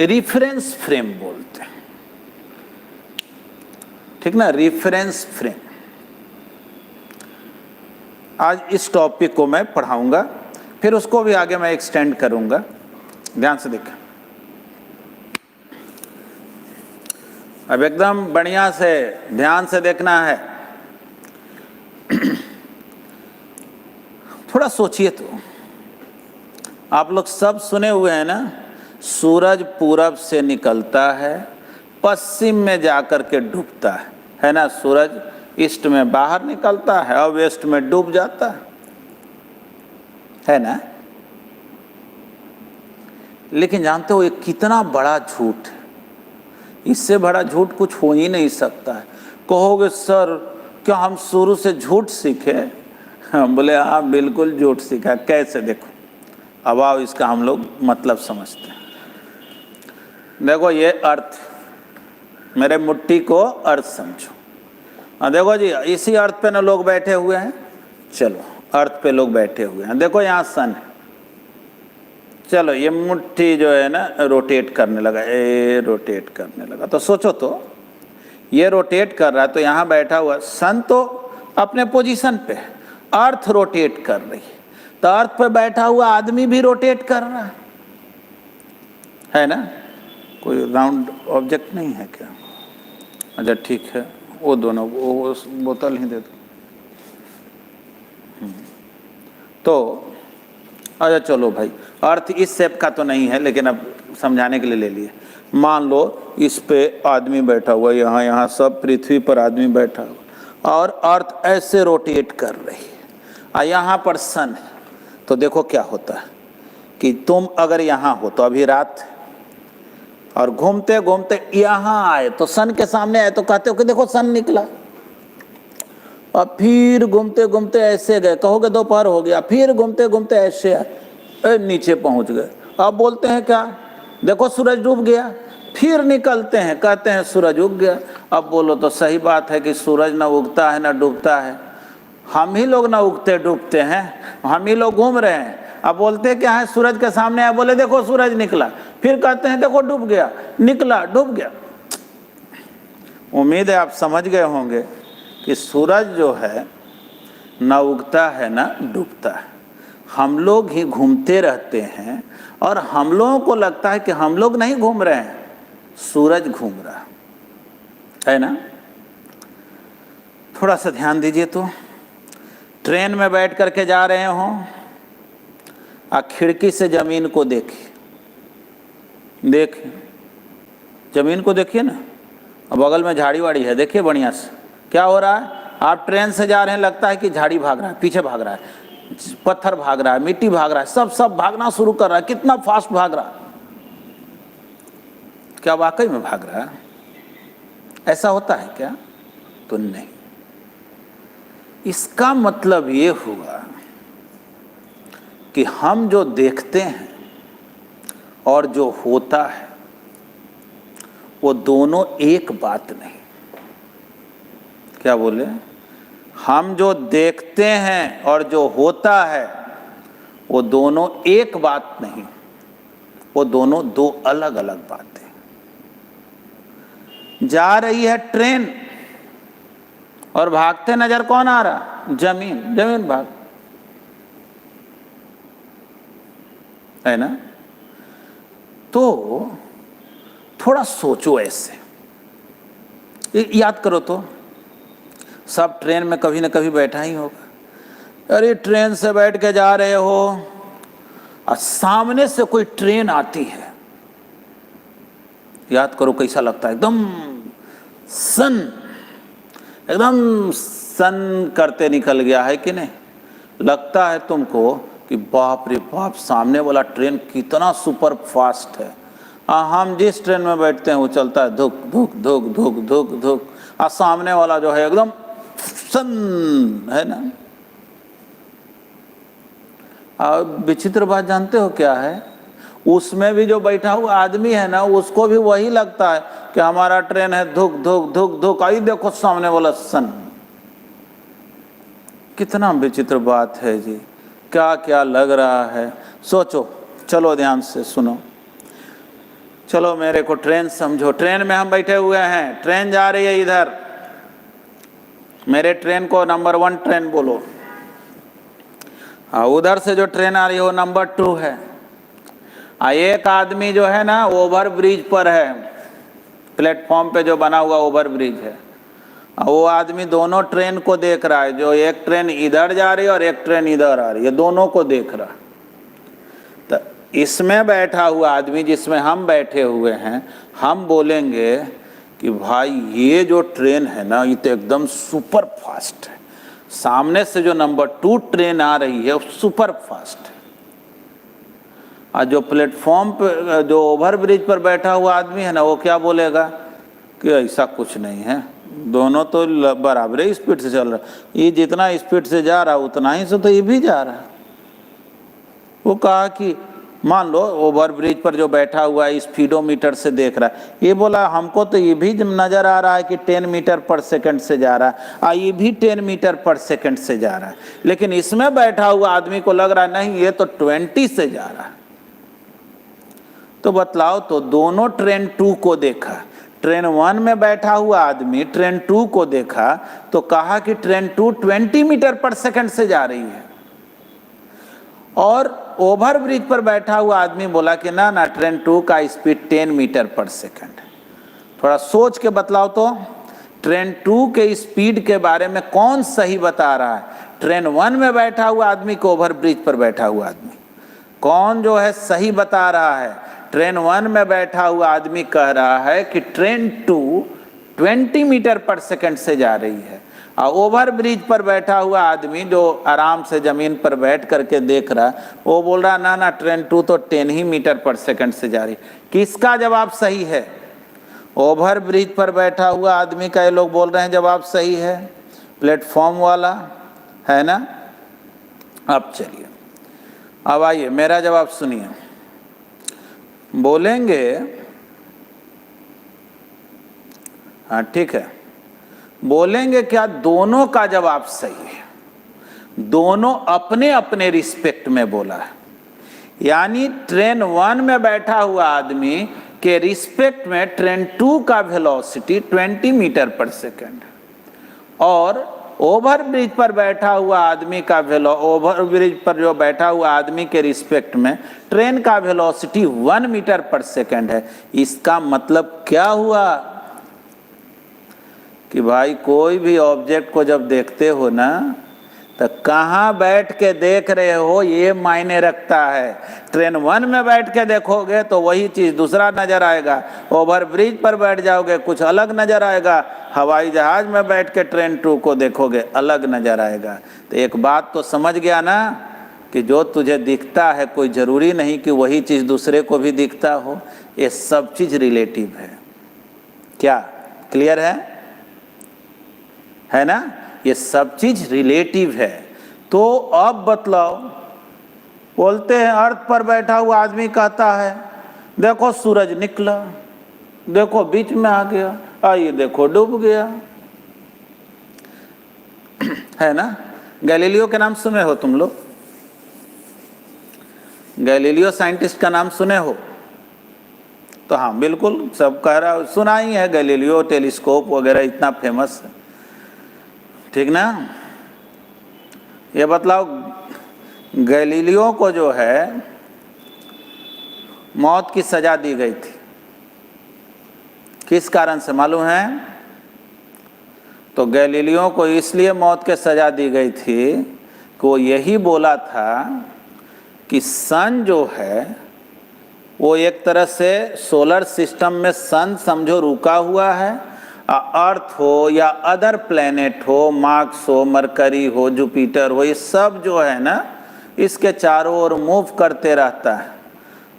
रेफरेंस फ्रेम बोलते हैं, ठीक ना? Reference frame. आज इस टॉपिक को मैं पढ़ाऊंगा, फिर उसको भी आगे मैं एक्सटेंड करूंगा। ध्यान से देखें, अब एकदम बढ़िया से ध्यान से देखना है। थोड़ा सोचिए तो, आप लोग सब सुने हुए हैं ना, सूरज पूरब से निकलता है, पश्चिम में जाकर के डूबता है ना? सूरज ईस्ट में बाहर निकलता है और वेस्ट में डूब जाता है ना? लेकिन जानते हो ये कितना बड़ा झूठ है, इससे बड़ा झूठ कुछ हो ही नहीं सकता है। कहोगे सर क्या हम शुरू से झूठ सीखे? हम बोले हाँ बिल्कुल झूठ सीखा। कैसे? देखो, अब आओ इसका हम लोग मतलब समझते हैं। देखो ये अर्थ, मेरे मुट्ठी को अर्थ समझो। देखो जी, इसी अर्थ पे ना लोग बैठे हुए हैं, चलो अर्थ पे लोग बैठे हुए हैं। देखो यहाँ सन है, चलो ये मुट्ठी जो है ना रोटेट करने लगा, रोटेट करने लगा। तो सोचो तो, ये रोटेट कर रहा है तो यहाँ बैठा हुआ सन तो अपने पोजीशन पे है, अर्थ रोटेट कर रही है, तो अर्थ पे बैठा हुआ आदमी भी रोटेट कर रहा है ना? कोई राउंड ऑब्जेक्ट नहीं है क्या? अच्छा ठीक है, वो दोनों वो बोतल ही दे दो। तो अच्छा चलो भाई, अर्थ इस शेप का तो नहीं है, लेकिन अब समझाने के लिए ले लिए। मान लो इस पे आदमी बैठा हुआ, यहाँ सब पृथ्वी पर आदमी बैठा हुआ और अर्थ ऐसे रोटेट कर रही है और यहाँ पर सन है। तो देखो क्या होता है कि तुम अगर यहाँ हो तो अभी रात है और घूमते घूमते यहाँ आए तो सन के सामने आए तो कहते हो कि देखो सन निकला, और फिर घूमते घूमते ऐसे गए, कहोगे दोपहर हो गया, फिर घूमते घूमते ऐसे आए, नीचे पहुंच गए, अब बोलते हैं क्या, देखो सूरज डूब गया। फिर निकलते हैं, कहते हैं सूरज उग गया। अब बोलो तो सही बात है कि सूरज ना उगता है ना डूबता है, हम ही लोग ना उगते डूबते हैं, हम ही लोग घूम रहे हैं। अब बोलते क्या है, सूरज के सामने आए, बोले देखो सूरज निकला, फिर कहते हैं देखो डूब गया, निकला डूब गया। उम्मीद है आप समझ गए होंगे कि सूरज जो है ना उगता है ना डूबता है, हम लोग ही घूमते रहते हैं और हम लोगों को लगता है कि हम लोग नहीं घूम रहे हैं, सूरज घूम रहा है ना। थोड़ा सा ध्यान दीजिए तो, ट्रेन में बैठ करके जा रहे हों और खिड़की से जमीन को देखिए, जमीन को देखिए ना, और बगल में झाड़ी वाड़ी है, देखिए बढ़िया से क्या हो रहा है। आप ट्रेन से जा रहे हैं, लगता है कि झाड़ी भाग रहा है, पीछे भाग रहा है, पत्थर भाग रहा है, मिट्टी भाग रहा है, सब भागना शुरू कर रहा है। कितना फास्ट भाग रहा है, क्या वाकई में भाग रहा है? ऐसा होता है क्या? तो नहीं। इसका मतलब ये हुआ कि हम जो देखते हैं और जो होता है वो दोनों एक बात नहीं। क्या बोले? हम जो देखते हैं और जो होता है वो दोनों एक बात नहीं, वो दोनों दो अलग अलग बातें। जा रही है ट्रेन और भागते नजर कौन आ रहा? जमीन भाग, है ना। तो थोड़ा सोचो, ऐसे याद करो तो, सब ट्रेन में कभी ना कभी बैठा ही होगा। अरे ट्रेन से बैठ के जा रहे हो और सामने से कोई ट्रेन आती है, याद करो कैसा लगता है, एकदम सन करते निकल गया है कि नहीं। लगता है तुमको कि बाप रे बाप, सामने वाला ट्रेन कितना सुपर फास्ट है। हम जिस ट्रेन में बैठते हैं वो चलता है धुक धुक धुक धुक धुक धुक, और सामने वाला जो है एकदम सन, है ना। और विचित्र बात जानते हो क्या है? उसमें भी जो बैठा हुआ आदमी है ना, उसको भी वही लगता है कि हमारा ट्रेन है धुक धुक धुक धुक, आई देखो सामने वाला सन। कितना विचित्र बात है जी, क्या क्या लग रहा है, सोचो। चलो ध्यान से सुनो, चलो मेरे को ट्रेन समझो। ट्रेन में हम बैठे हुए हैं, ट्रेन जा रही है इधर, मेरे ट्रेन को नंबर 1 ट्रेन बोलो, उधर से जो ट्रेन आ रही है वो नंबर 2 है। एक आदमी जो है ना ओवर ब्रिज पर है, प्लेटफॉर्म पे जो बना हुआ ओवर ब्रिज है, वो आदमी दोनों ट्रेन को देख रहा है, जो एक ट्रेन इधर जा रही है और एक ट्रेन इधर आ रही है, दोनों को देख रहा है। तो इसमें बैठा हुआ आदमी, जिसमें हम बैठे हुए हैं, हम बोलेंगे कि भाई ये जो ट्रेन है ना, ये तो एकदम सुपर फास्ट है, सामने से जो नंबर 2 ट्रेन आ रही है वो सुपर फास्ट है। और जो प्लेटफॉर्म पे, जो ओवर ब्रिज पर बैठा हुआ आदमी है ना, वो क्या बोलेगा कि ऐसा कुछ नहीं है, दोनों तो बराबर ही स्पीड से चल रहा है, ये जितना स्पीड से जा रहा है उतना ही से तो ये भी जा रहा है। वो कहा कि मान लो ओवर ब्रिज पर जो बैठा हुआ है स्पीडोमीटर से देख रहा है, ये बोला हमको तो ये भी नजर आ रहा है कि 10 मीटर पर सेकंड से जा रहा है, और ये भी 10 मीटर पर सेकंड से जा रहा है, लेकिन इसमें बैठा हुआ आदमी को लग रहा है नहीं ये तो 20 से जा रहा है। तो बतलाओ तो, दोनों ट्रेन 2 को देखा, ट्रेन 1 में बैठा हुआ आदमी ट्रेन 2 को देखा तो कहा कि ट्रेन 2 20 मीटर पर सेकंड से जा रही है, और ओवर ब्रिज पर बैठा हुआ आदमी बोला कि ना ना ट्रेन 2 का स्पीड 10 मीटर पर सेकंड है। थोड़ा सोच के बतलाओ तो, ट्रेन 2 के स्पीड के बारे में कौन सही बता रहा है, ट्रेन 1 में बैठा हुआ आदमी को ओवर ब्रिज पर बैठा हुआ आदमी? कौन जो है सही बता रहा है? ट्रेन 1 में बैठा हुआ आदमी कह रहा है कि ट्रेन 2 20 मीटर पर सेकंड से जा रही है, और ओवर ब्रिज पर बैठा हुआ आदमी जो आराम से जमीन पर बैठ करके देख रहा, वो बोल रहा ना ना ट्रेन 2 तो 10 ही मीटर पर सेकंड से जा रही। किसका जवाब सही है? ओवर ब्रिज पर बैठा हुआ आदमी का ये लोग बोल रहे हैं जवाब सही है, प्लेटफॉर्म वाला, है ना। अब चलिए, अब आइए मेरा जवाब सुनिए। बोलेंगे, हाँ ठीक है, बोलेंगे क्या दोनों का जवाब सही है? दोनों अपने अपने रिस्पेक्ट में बोला है, यानी ट्रेन 1 में बैठा हुआ आदमी के रिस्पेक्ट में ट्रेन 2 का वेलोसिटी 20 मीटर पर सेकंड, और ओवर ब्रिज पर बैठा हुआ आदमी का ओवर ब्रिज पर जो बैठा हुआ आदमी के रिस्पेक्ट में ट्रेन का वेलोसिटी 1 मीटर पर सेकंड है। इसका मतलब क्या हुआ कि भाई कोई भी ऑब्जेक्ट को जब देखते हो ना, तो कहाँ बैठ के देख रहे हो ये मायने रखता है। ट्रेन 1 में बैठ के देखोगे तो वही चीज़ दूसरा नज़र आएगा, ओवर ब्रिज पर बैठ जाओगे कुछ अलग नज़र आएगा, हवाई जहाज में बैठ के ट्रेन 2 को देखोगे अलग नज़र आएगा। तो एक बात तो समझ गया ना कि जो तुझे दिखता है कोई ज़रूरी नहीं कि वही चीज़ दूसरे को भी दिखता हो, ये सब चीज़ रिलेटिव है। क्या क्लियर है ना? ये सब चीज रिलेटिव है। तो अब बतलाओ, बोलते हैं अर्थ पर बैठा हुआ आदमी कहता है देखो सूरज निकला, देखो बीच में आ गया, आइए देखो डूब गया, है ना। गैलीलियो के नाम सुने हो तुम लोग? गैलीलियो साइंटिस्ट का नाम सुने हो? तो हाँ बिल्कुल, सब कह रहा सुना ही है, गैलीलियो टेलीस्कोप वगैरह इतना फेमस है, ठीक ना। ये बतलाओ, गैलीलियो को जो है मौत की सजा दी गई थी, किस कारण से मालूम है? तो गैलीलियो को इसलिए मौत की सजा दी गई थी कि वो यही बोला था कि सन जो है वो एक तरह से सोलर सिस्टम में सन समझो रुका हुआ है, अर्थ हो या अदर प्लेनेट हो, मार्स हो, मरकरी हो, जुपिटर हो, ये सब जो है ना इसके चारों ओर मूव करते रहता है।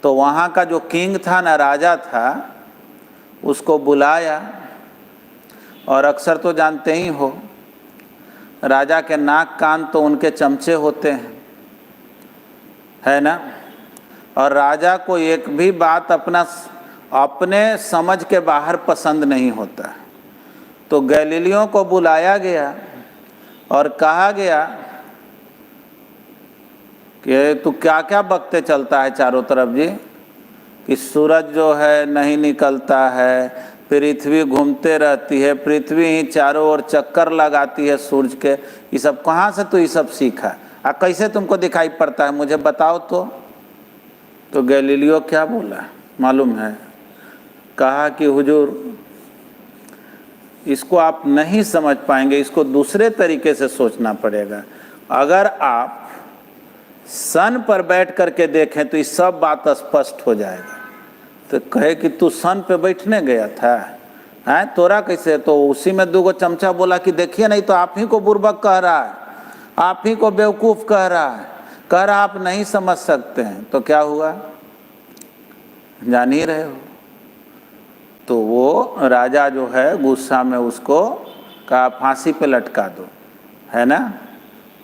तो वहाँ का जो किंग था ना, राजा था, उसको बुलाया, और अक्सर तो जानते ही हो राजा के नाक कान तो उनके चमचे होते हैं, है ना। और राजा को एक भी बात अपने समझ के बाहर पसंद नहीं होता। तो गैलीलियो को बुलाया गया और कहा गया कि तू क्या क्या बकते चलता है चारों तरफ जी, कि सूरज जो है नहीं निकलता है, पृथ्वी घूमते रहती है, पृथ्वी ही चारों ओर चक्कर लगाती है सूरज के, ये सब कहाँ से तू ये सब सीखा, कैसे तुमको दिखाई पड़ता है, मुझे बताओ तो गैलीलियो क्या बोला मालूम है? कहा कि हुजूर इसको आप नहीं समझ पाएंगे, इसको दूसरे तरीके से सोचना पड़ेगा। अगर आप सन पर बैठ करके देखें तो ये सब बात स्पष्ट हो जाएगा। तो कहे कि तू सन पे बैठने गया था, है तोरा कैसे? तो उसी में 2 चमचा बोला कि देखिए नहीं तो आप ही को बुर्बक कह रहा है, आप ही को बेवकूफ़ कह रहा है, कह रहा आप नहीं समझ सकते हैं। तो क्या हुआ जान ही रहे हो। तो वो राजा जो है गुस्सा में उसको कहा फांसी पे लटका दो, है ना।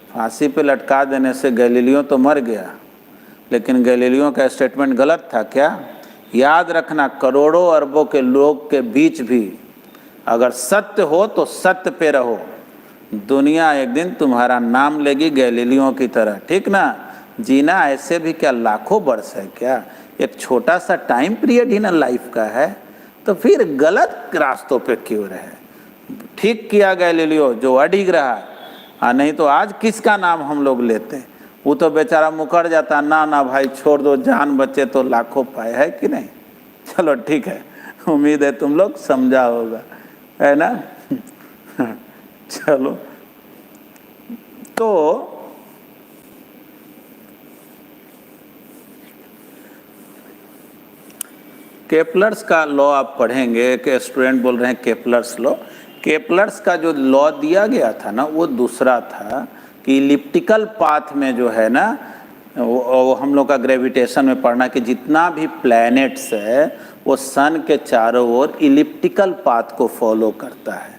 फांसी पे लटका देने से गैलीलियो तो मर गया, लेकिन गैलीलियो का स्टेटमेंट गलत था क्या? याद रखना, करोड़ों अरबों के लोग के बीच भी अगर सत्य हो तो सत्य पे रहो, दुनिया एक दिन तुम्हारा नाम लेगी गैलीलियो की तरह, ठीक ना। जीना ऐसे भी क्या लाखों वर्ष है क्या, एक छोटा सा टाइम पीरियड ही ना लाइफ का है, तो फिर गलत रास्तों पे क्यों रहे। ठीक किया गैलीलियो जो अडिग रहा, नहीं तो आज किसका नाम हम लोग लेते, वो तो बेचारा मुकर जाता, ना ना भाई छोड़ दो, जान बचे तो लाखों पाए, है कि नहीं। चलो ठीक है, उम्मीद है तुम लोग समझा होगा, है ना। चलो, तो केपलर्स का लॉ आप पढ़ेंगे कि स्टूडेंट बोल रहे हैं केपलर्स लॉ। केपलर्स का जो लॉ दिया गया था ना वो दूसरा था कि इलिप्टिकल पाथ में जो है ना वो हम लोग का ग्रेविटेशन में पढ़ना कि जितना भी प्लैनेट्स है वो सन के चारों ओर इलिप्टिकल पाथ को फॉलो करता है,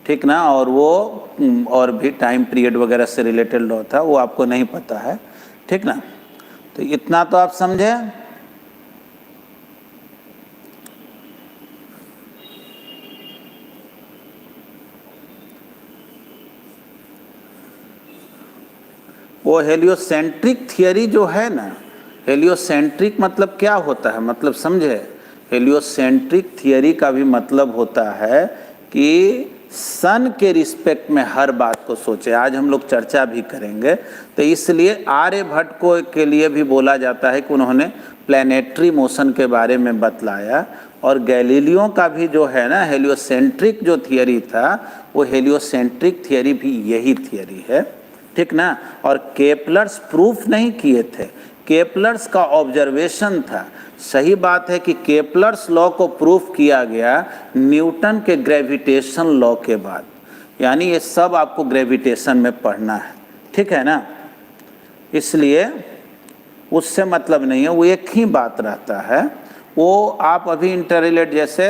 ठीक ना। और वो और भी टाइम पीरियड वगैरह से रिलेटेड लॉ था, वो आपको नहीं पता है, ठीक ना। तो इतना तो आप समझे। वो हेलियोसेंट्रिक थियरी जो है ना, हेलियोसेंट्रिक मतलब क्या होता है, मतलब समझे। हेलियोसेंट्रिक थियरी का भी मतलब होता है कि सन के रिस्पेक्ट में हर बात को सोचे। आज हम लोग चर्चा भी करेंगे, तो इसलिए आर्यभट्ट को के लिए भी बोला जाता है कि उन्होंने प्लैनेटरी मोशन के बारे में बतलाया। और गैलीलियो का भी जो है ना हेलियोसेंट्रिक जो थियरी था वो हेलियोसेंट्रिक थियरी भी यही थियरी है, ठीक ना। और केपलर्स प्रूफ नहीं किए थे, केपलर्स का ऑब्जर्वेशन था। सही बात है कि केपलर्स लॉ को प्रूफ किया गया न्यूटन के ग्रेविटेशन लॉ के बाद, यानी ये सब आपको ग्रेविटेशन में पढ़ना है, ठीक है ना। इसलिए उससे मतलब नहीं है, वो एक ही बात रहता है। वो आप अभी इंटररिलेट जैसे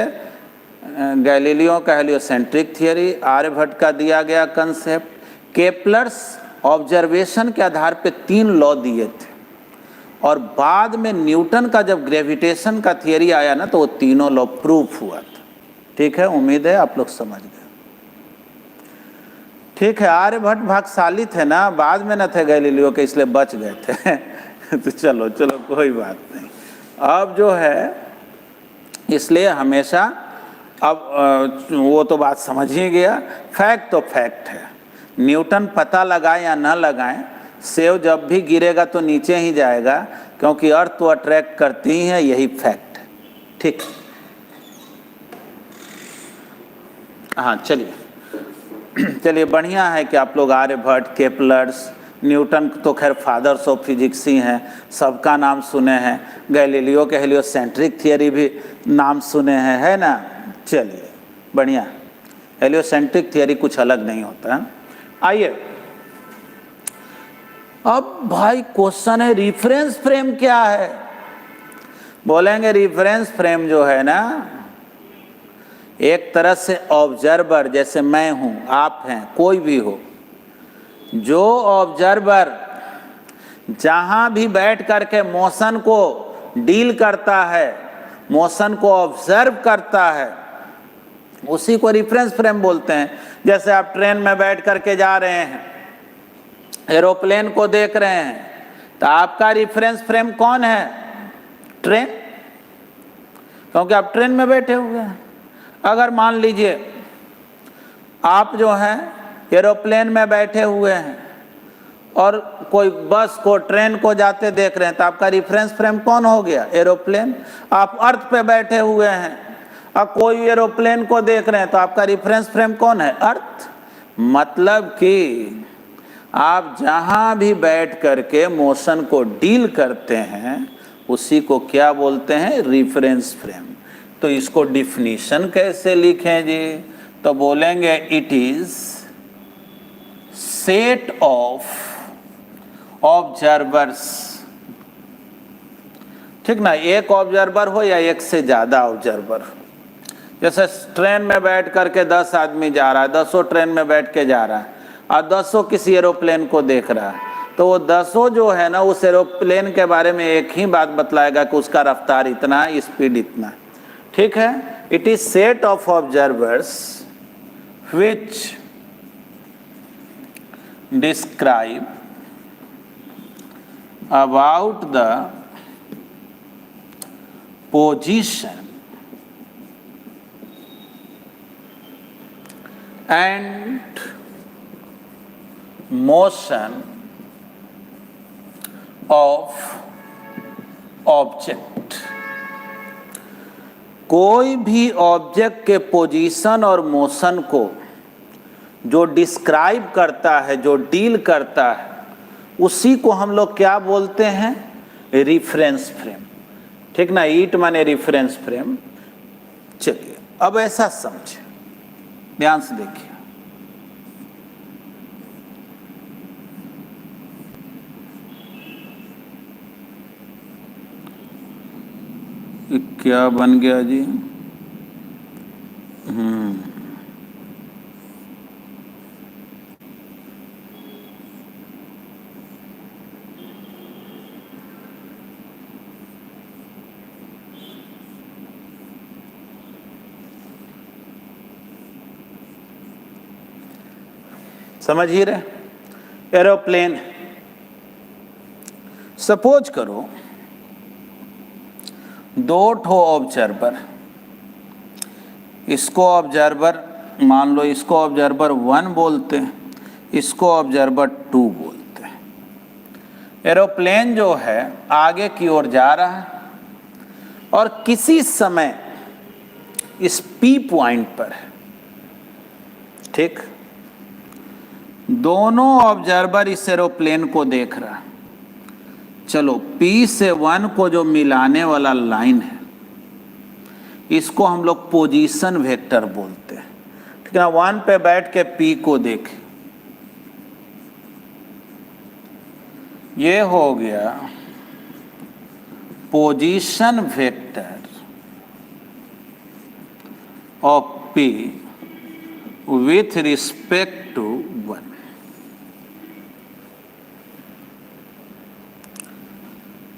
गैलीलियो का हेलियोसेंट्रिक थियरी, आर्यभट्ट का दिया गया कंसेप्ट, केपलर्स ऑब्जर्वेशन के आधार पे 3 लॉ दिए थे। और बाद में न्यूटन का जब ग्रेविटेशन का थियरी आया ना तो वो तीनों लॉ प्रूफ हुआ था, ठीक है। उम्मीद है आप लोग समझ गए, ठीक है। आर्यभट्ट भाग्यशाली थे ना, बाद में न थे गैलीलियो के, इसलिए बच गए थे तो चलो चलो कोई बात नहीं। अब जो है इसलिए हमेशा, अब वो तो बात समझ ही गया, फैक्ट तो फैक्ट है। न्यूटन पता लगाए या ना लगाएं, सेव जब भी गिरेगा तो नीचे ही जाएगा, क्योंकि अर्थ तो अट्रैक्ट करती ही है, यही फैक्ट है, ठीक। हाँ चलिए चलिए, बढ़िया है कि आप लोग आर्यभट्ट, केपलर्स, न्यूटन तो खैर फादर्स ऑफ फिजिक्स ही हैं, सबका नाम सुने हैं। गैलीलियो के हेलियोसेंट्रिक थियरी भी नाम सुने हैं, है ना। चलिए बढ़िया, हेलियोसेंट्रिक थियरी कुछ अलग नहीं होता है। आइए अब भाई क्वेश्चन है रिफरेंस फ्रेम क्या है। बोलेंगे रिफरेंस फ्रेम जो है ना, एक तरह से ऑब्जर्वर, जैसे मैं हूं, आप हैं, कोई भी हो, जो ऑब्जर्वर जहां भी बैठ करके मोशन को डील करता है, मोशन को ऑब्जर्व करता है, उसी को रेफरेंस फ्रेम बोलते हैं। जैसे आप ट्रेन में बैठ करके जा रहे हैं, एरोप्लेन को देख रहे हैं, तो आपका रेफरेंस फ्रेम कौन है? ट्रेन, क्योंकि आप ट्रेन में बैठे हुए हैं। अगर मान लीजिए आप जो हैं एरोप्लेन में बैठे हुए हैं और कोई बस को, ट्रेन को जाते देख रहे हैं, तो आपका रेफरेंस फ्रेम कौन हो गया? एरोप्लेन। आप अर्थ पे बैठे हुए हैं और कोई एरोप्लेन को देख रहे हैं, तो आपका रेफरेंस फ्रेम कौन है? अर्थ। मतलब कि आप जहां भी बैठ करके मोशन को डील करते हैं उसी को क्या बोलते हैं? Reference frame. तो इसको डिफिनीशन कैसे लिखें जी? तो बोलेंगे it is set of observers, ठीक ना। एक ऑब्जर्वर हो या एक से ज्यादा ऑब्जर्वर हो। जैसे ट्रेन में बैठ करके 10 आदमी जा रहा है, 10 ट्रेन में बैठ के जा रहा है और 10 किसी एरोप्लेन को देख रहा है, तो वो 10 जो है ना उस एरोप्लेन के बारे में एक ही बात बतलाएगा कि उसका रफ्तार इतना है, स्पीड इतना है, ठीक है। It is set of observers which describe about the position and motion of object। कोई भी ऑब्जेक्ट के पोजीशन और मोशन को जो डिस्क्राइब करता है, जो डील करता है, उसी को हम लोग क्या बोलते हैं? Reference frame. ठीक ना, ईट माने रेफरेंस फ्रेम। चलिए अब ऐसा समझे, ध्यान से देखिए। ये क्या बन गया जी? समझ ही रहे, एरोप्लेन। सपोज करो दो ठो ऑब्जर्वर, इसको ऑब्जर्वर मान लो, इसको ऑब्जर्वर 1 बोलते हैं, इसको ऑब्जर्वर 2 बोलते हैं। एरोप्लेन जो है आगे की ओर जा रहा है और किसी समय इस P पॉइंट पर है, ठीक। दोनों ऑब्जर्वर इस एरोप्लेन को देख रहा है। चलो P से 1 को जो मिलाने वाला लाइन है, इसको हम लोग पोजीशन वेक्टर बोलते हैं, ठीक है। 1 पे बैठ के P को देखें, ये हो गया position vector of P with respect to 1।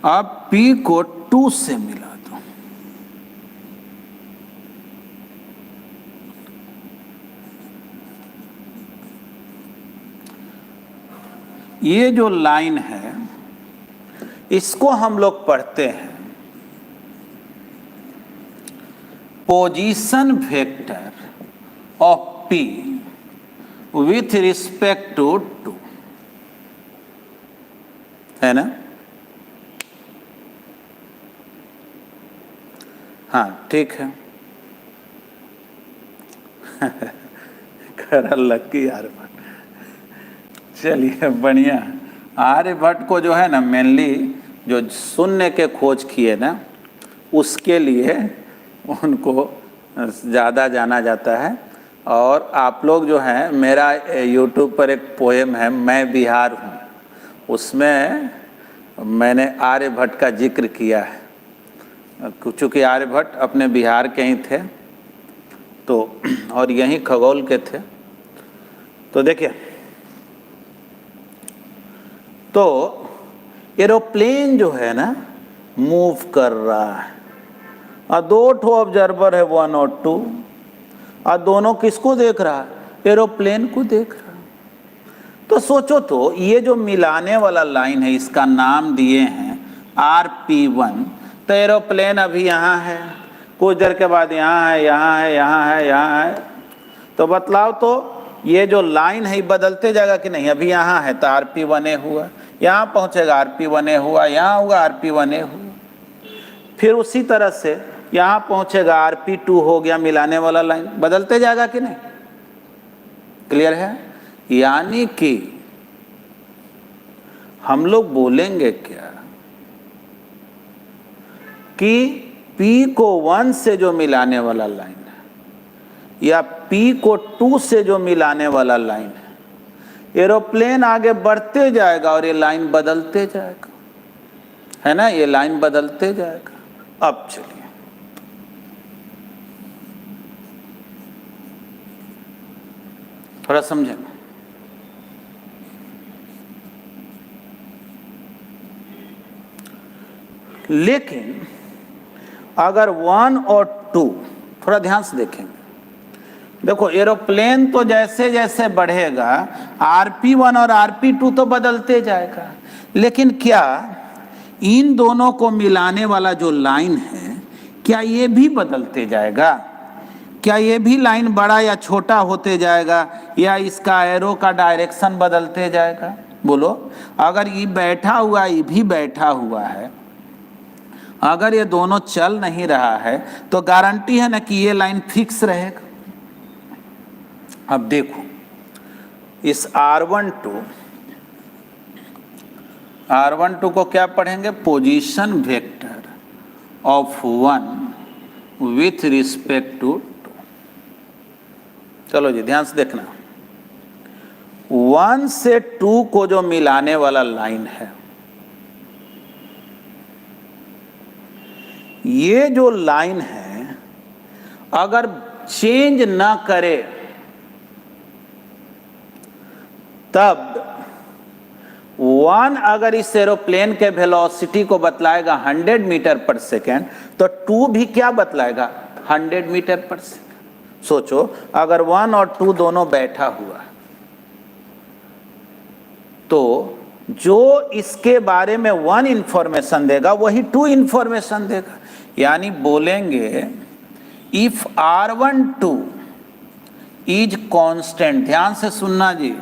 अब P को 2 से मिला दो, ये जो लाइन है इसको हम लोग पढ़ते हैं position vector of P with respect to 2, है ना? हाँ ठीक है। कर लकी आर्यभट्ट, चलिए बढ़िया। आर्यभट्ट को जो है ना मेनली जो शून्य के खोज किए ना, उसके लिए उनको ज़्यादा जाना जाता है। और आप लोग जो हैं, मेरा यूट्यूब पर एक पोएम है मैं बिहार हूँ, उसमें मैंने आर्यभट्ट का जिक्र किया है। चूँकि आर्यभट्ट अपने बिहार के ही थे तो, और यहीं खगोल के थे। तो देखिए, तो एरोप्लेन जो है ना मूव कर रहा है और दो ठो ऑब्जर्वर है 1 और 2, और दोनों किसको देख रहा है? एरोप्लेन को देख रहा है। तो सोचो तो ये जो मिलाने वाला लाइन है, इसका नाम दिए हैं RP1। तो एरोप्लेन अभी यहाँ है, कुछ देर के बाद यहाँ है, यहाँ है, यहाँ है, यहाँ है। तो बतलाओ तो ये जो लाइन है बदलते जाएगा कि नहीं? अभी यहाँ है तो RP1A हुआ, यहाँ पहुँचेगा RP1A हुआ, यहाँ होगा RP1A हुआ, फिर उसी तरह से यहाँ पहुँचेगा RP2 हो गया। मिलाने वाला लाइन बदलते जाएगा कि नहीं? क्लियर है? यानी कि हम लोग बोलेंगे क्या कि P को 1 से जो मिलाने वाला लाइन है या P को 2 से जो मिलाने वाला लाइन है, एरोप्लेन आगे बढ़ते जाएगा और ये लाइन बदलते जाएगा, है ना? ये लाइन बदलते जाएगा। अब चलिए थोड़ा समझें। लेकिन अगर 1 और 2 थोड़ा ध्यान से देखेंगे, देखो एरोप्लेन तो जैसे जैसे बढ़ेगा RP1 और RP2 तो बदलते जाएगा, लेकिन क्या इन दोनों को मिलाने वाला जो लाइन है क्या ये भी बदलते जाएगा? क्या ये भी लाइन बड़ा या छोटा होते जाएगा, या इसका एरो का डायरेक्शन बदलते जाएगा? बोलो, अगर ये बैठा हुआ, ये भी बैठा हुआ है, अगर ये दोनों चल नहीं रहा है तो गारंटी है ना कि ये लाइन फिक्स रहेगा। अब देखो इस R12 को क्या पढ़ेंगे? Position vector of 1 with respect to 2। चलो जी ध्यान से देखना, 1 से 2 को जो मिलाने वाला लाइन है, ये जो लाइन है अगर चेंज ना करे तब 1 अगर इस एरोप्लेन के वेलोसिटी को बतलाएगा 100 मीटर पर सेकेंड, तो 2 भी क्या बतलाएगा 100 मीटर पर सेकेंड। सोचो अगर 1 और 2 दोनों बैठा हुआ तो जो इसके बारे में 1 इंफॉर्मेशन देगा वही 2 इंफॉर्मेशन देगा। यानी बोलेंगे इफ R12 इज कांस्टेंट, ध्यान से सुनना जी,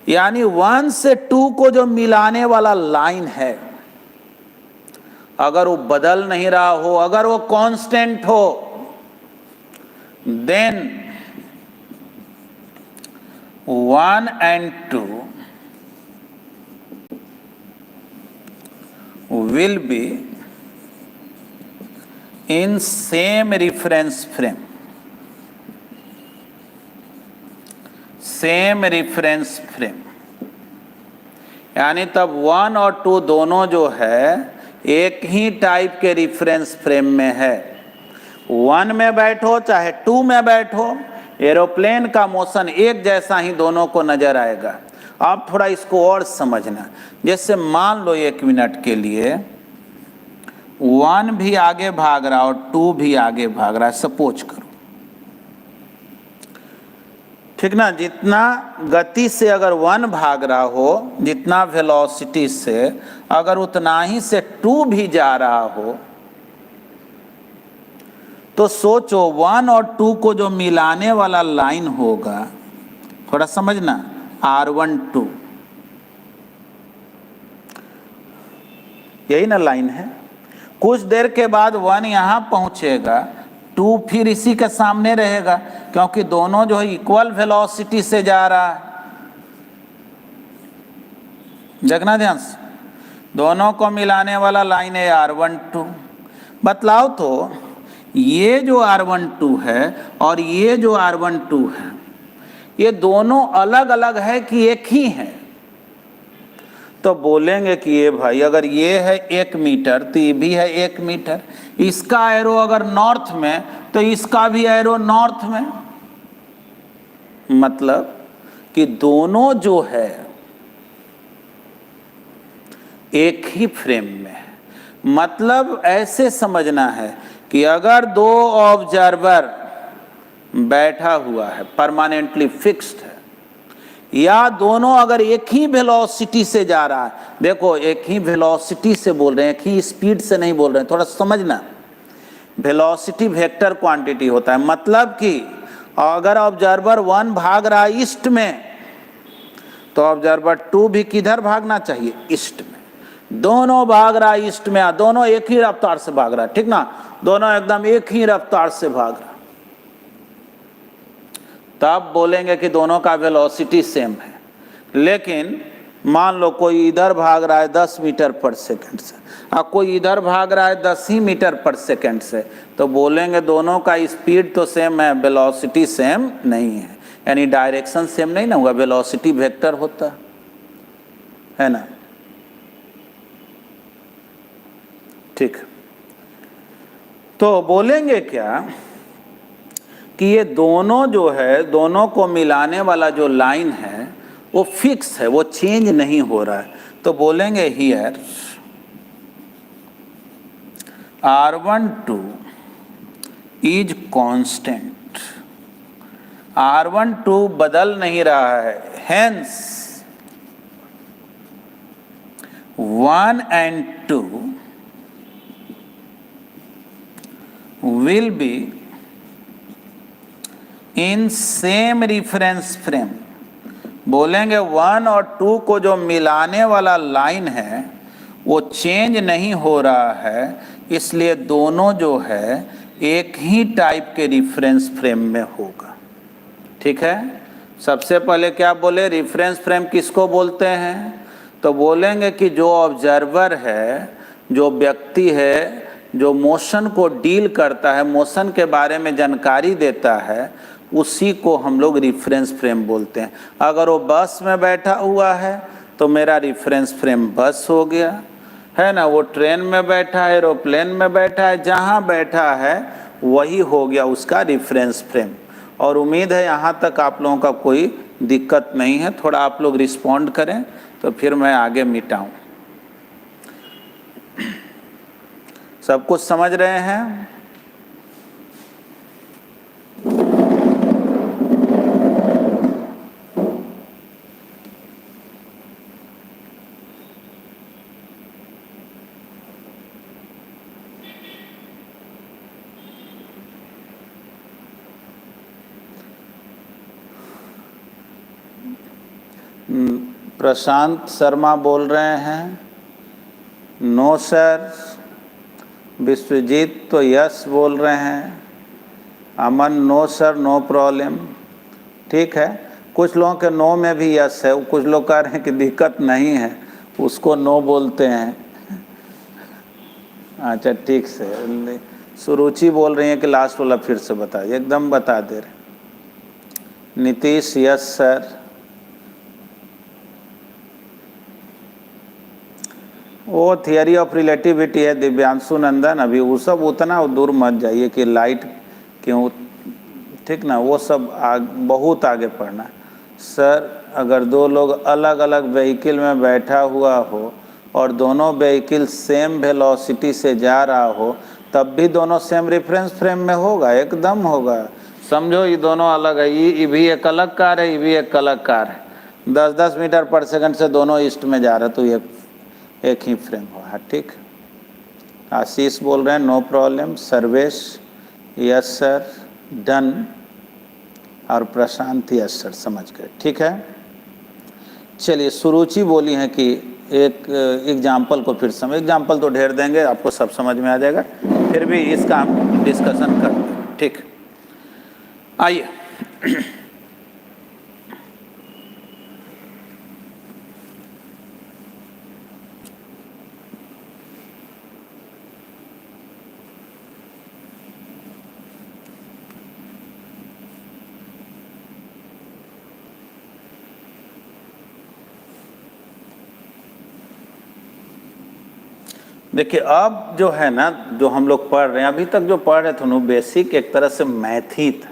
यानी 1 से 2 को जो मिलाने वाला लाइन है अगर वो बदल नहीं रहा हो, अगर वो कांस्टेंट हो, then 1 and 2 will be in same reference frame, same reference frame. यानी तब 1 और 2 दोनों जो है एक ही टाइप के रेफरेंस फ्रेम में है। 1 में बैठो चाहे 2 में बैठो, एरोप्लेन का मोशन एक जैसा ही दोनों को नजर आएगा। आप थोड़ा इसको और समझना, जैसे मान लो 1 मिनट के लिए 1 भी आगे भाग रहा और 2 भी आगे भाग रहा है, सपोज करो, ठीक ना। जितना गति से अगर 1 भाग रहा हो, जितना वेलोसिटी से, अगर उतना ही से 2 भी जा रहा हो, तो सोचो 1 और 2 को जो मिलाने वाला लाइन होगा, थोड़ा समझना, R12 यही ना लाइन है। कुछ देर के बाद 1 यहां पहुंचेगा, 2 फिर इसी के सामने रहेगा, क्योंकि दोनों जो है इक्वल वेलोसिटी से जा रहा है। देखना ध्यान से, दोनों को मिलाने वाला लाइन है R12। बतलाओ तो ये जो R12 है और ये जो R12 है, ये दोनों अलग अलग है कि एक ही है? तो बोलेंगे कि ये भाई अगर ये है 1 मीटर तो ये भी है 1 मीटर, इसका एरो अगर नॉर्थ में तो इसका भी एरो नॉर्थ में। मतलब कि दोनों जो है एक ही फ्रेम में है। मतलब ऐसे समझना है कि अगर 2 ऑब्जर्वर बैठा हुआ है, परमानेंटली फिक्स्ड है, या दोनों अगर एक ही वेलोसिटी से जा रहा है, देखो एक ही वेलोसिटी से बोल रहे हैं, एक ही स्पीड से नहीं बोल रहे हैं, थोड़ा समझना। वेलोसिटी वेक्टर क्वांटिटी होता है। मतलब कि अगर ऑब्जर्वर 1 भाग रहा है ईस्ट में, तो ऑब्जर्वर 2 भी किधर भागना चाहिए? ईस्ट में। दोनों भाग रहा है ईस्ट में, दोनों एक ही रफ्तार से भाग रहा है, ठीक ना, दोनों एकदम एक ही रफ्तार से भाग रहा है, तब बोलेंगे कि दोनों का वेलोसिटी सेम है। लेकिन मान लो कोई इधर भाग रहा है 10 मीटर पर सेकंड से और कोई इधर भाग रहा है 10 ही मीटर पर सेकंड से, तो बोलेंगे दोनों का स्पीड तो सेम है, वेलोसिटी सेम नहीं है। यानी डायरेक्शन सेम नहीं ना होगा, वेलोसिटी वेक्टर होता है ना। ठीक, तो बोलेंगे क्या कि ये दोनों जो है, दोनों को मिलाने वाला जो लाइन है वो फिक्स है, वो चेंज नहीं हो रहा है। तो बोलेंगे here R12 is constant, R12 बदल नहीं रहा है, hence 1 and 2 will be in same reference frame। बोलेंगे 1 और 2 को जो मिलाने वाला लाइन है वो चेंज नहीं हो रहा है, इसलिए दोनों जो है एक ही टाइप के रिफरेंस फ्रेम में होगा। ठीक है, सबसे पहले क्या बोले, रिफरेंस फ्रेम किसको बोलते हैं? तो बोलेंगे कि जो ऑब्जर्वर है जो व्यक्ति है जो मोशन को डील करता है, मोशन के बारे में जानकारी देता है, उसी को हम लोग रिफरेंस फ्रेम बोलते हैं। अगर वो बस में बैठा हुआ है तो मेरा रिफरेंस फ्रेम बस हो गया, है ना। वो ट्रेन में बैठा है, एरोप्लेन में बैठा है, जहाँ बैठा है वही हो गया उसका रिफरेंस फ्रेम। और उम्मीद है यहाँ तक आप लोगों का कोई दिक्कत नहीं है। थोड़ा आप लोग रिस्पॉन्ड करें तो फिर मैं आगे मिटाऊं। सब कुछ समझ रहे हैं? प्रशांत शर्मा बोल रहे हैं नो सर। विश्वजीत तो यस बोल रहे हैं। अमन नो सर, नो प्रॉब्लम। ठीक है, कुछ लोगों के नो में भी यस है, कुछ लोग कह रहे हैं कि दिक्कत नहीं है, उसको नो बोलते हैं। अच्छा ठीक से। सुरुचि बोल रही है कि लास्ट वाला फिर से बता, एकदम बता दे रहे। Nitish yes sir. वो थियरी ऑफ रिलेटिविटी है दिव्यांशु नंदन, अभी वो सब उतना दूर मत जाइए कि लाइट क्यों, ठीक ना, वो सब बहुत आगे पढ़ना। सर अगर दो लोग अलग अलग व्हीकल में बैठा हुआ हो और दोनों व्हीकल सेम वेलोसिटी से जा रहा हो तब भी दोनों सेम रेफरेंस फ्रेम में होगा, एकदम होगा। समझो ये दोनों अलग है, ये भी एक अलग कार है, ये भी एक अलग कार है। 10-10 मीटर पर सेकंड से दोनों ईस्ट में जा रहे तो ये एक ही फ्रेम हुआ। ठीक, आशीष बोल रहे हैं no problem. Sarvesh yes sir, done. और प्रशांत यस सर, समझ गए। ठीक है, चलिए सुरुचि बोली है कि एक एग्जाम्पल को फिर समझ, एग्जाम्पल तो ढेर देंगे, आपको सब समझ में आ जाएगा, फिर भी इसका हम डिस्कशन करते हैं। ठीक, आइए। देखिए अब जो है ना, जो हम लोग पढ़ रहे हैं, अभी तक जो पढ़ रहे थे वो बेसिक एक तरह से मैथ ही था,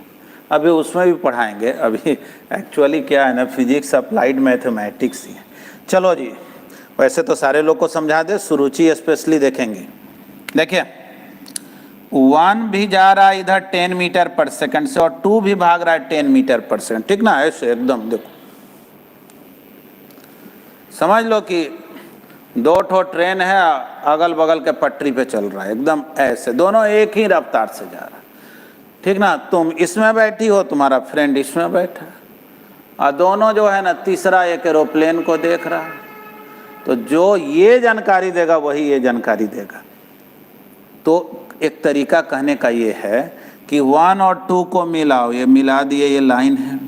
अभी उसमें भी पढ़ाएंगे। अभी एक्चुअली क्या है ना, फिजिक्स अप्लाइड मैथमेटिक्स ही है। चलो जी, वैसे तो सारे लोग को समझा दे, सुरुचि स्पेशली देखेंगे। देखिए 1 भी जा रहा है इधर 10 मीटर पर सेकंड से और 2 भी भाग रहा है 10 मीटर पर सेकंड, ठीक ना, ऐसे एकदम देखो समझ लो कि 2 ठो ट्रेन है, अगल बगल के पटरी पे चल रहा है, एकदम ऐसे दोनों एक ही रफ्तार से जा रहा है, ठीक ना। तुम इसमें बैठी हो, तुम्हारा फ्रेंड इसमें बैठा, और दोनों जो है ना, तीसरा एक एरोप्लेन को देख रहा है। तो जो ये जानकारी देगा वही ये जानकारी देगा। तो एक तरीका कहने का ये है कि 1 और 2 को मिलाओ, ये मिला दिए, ये लाइन है,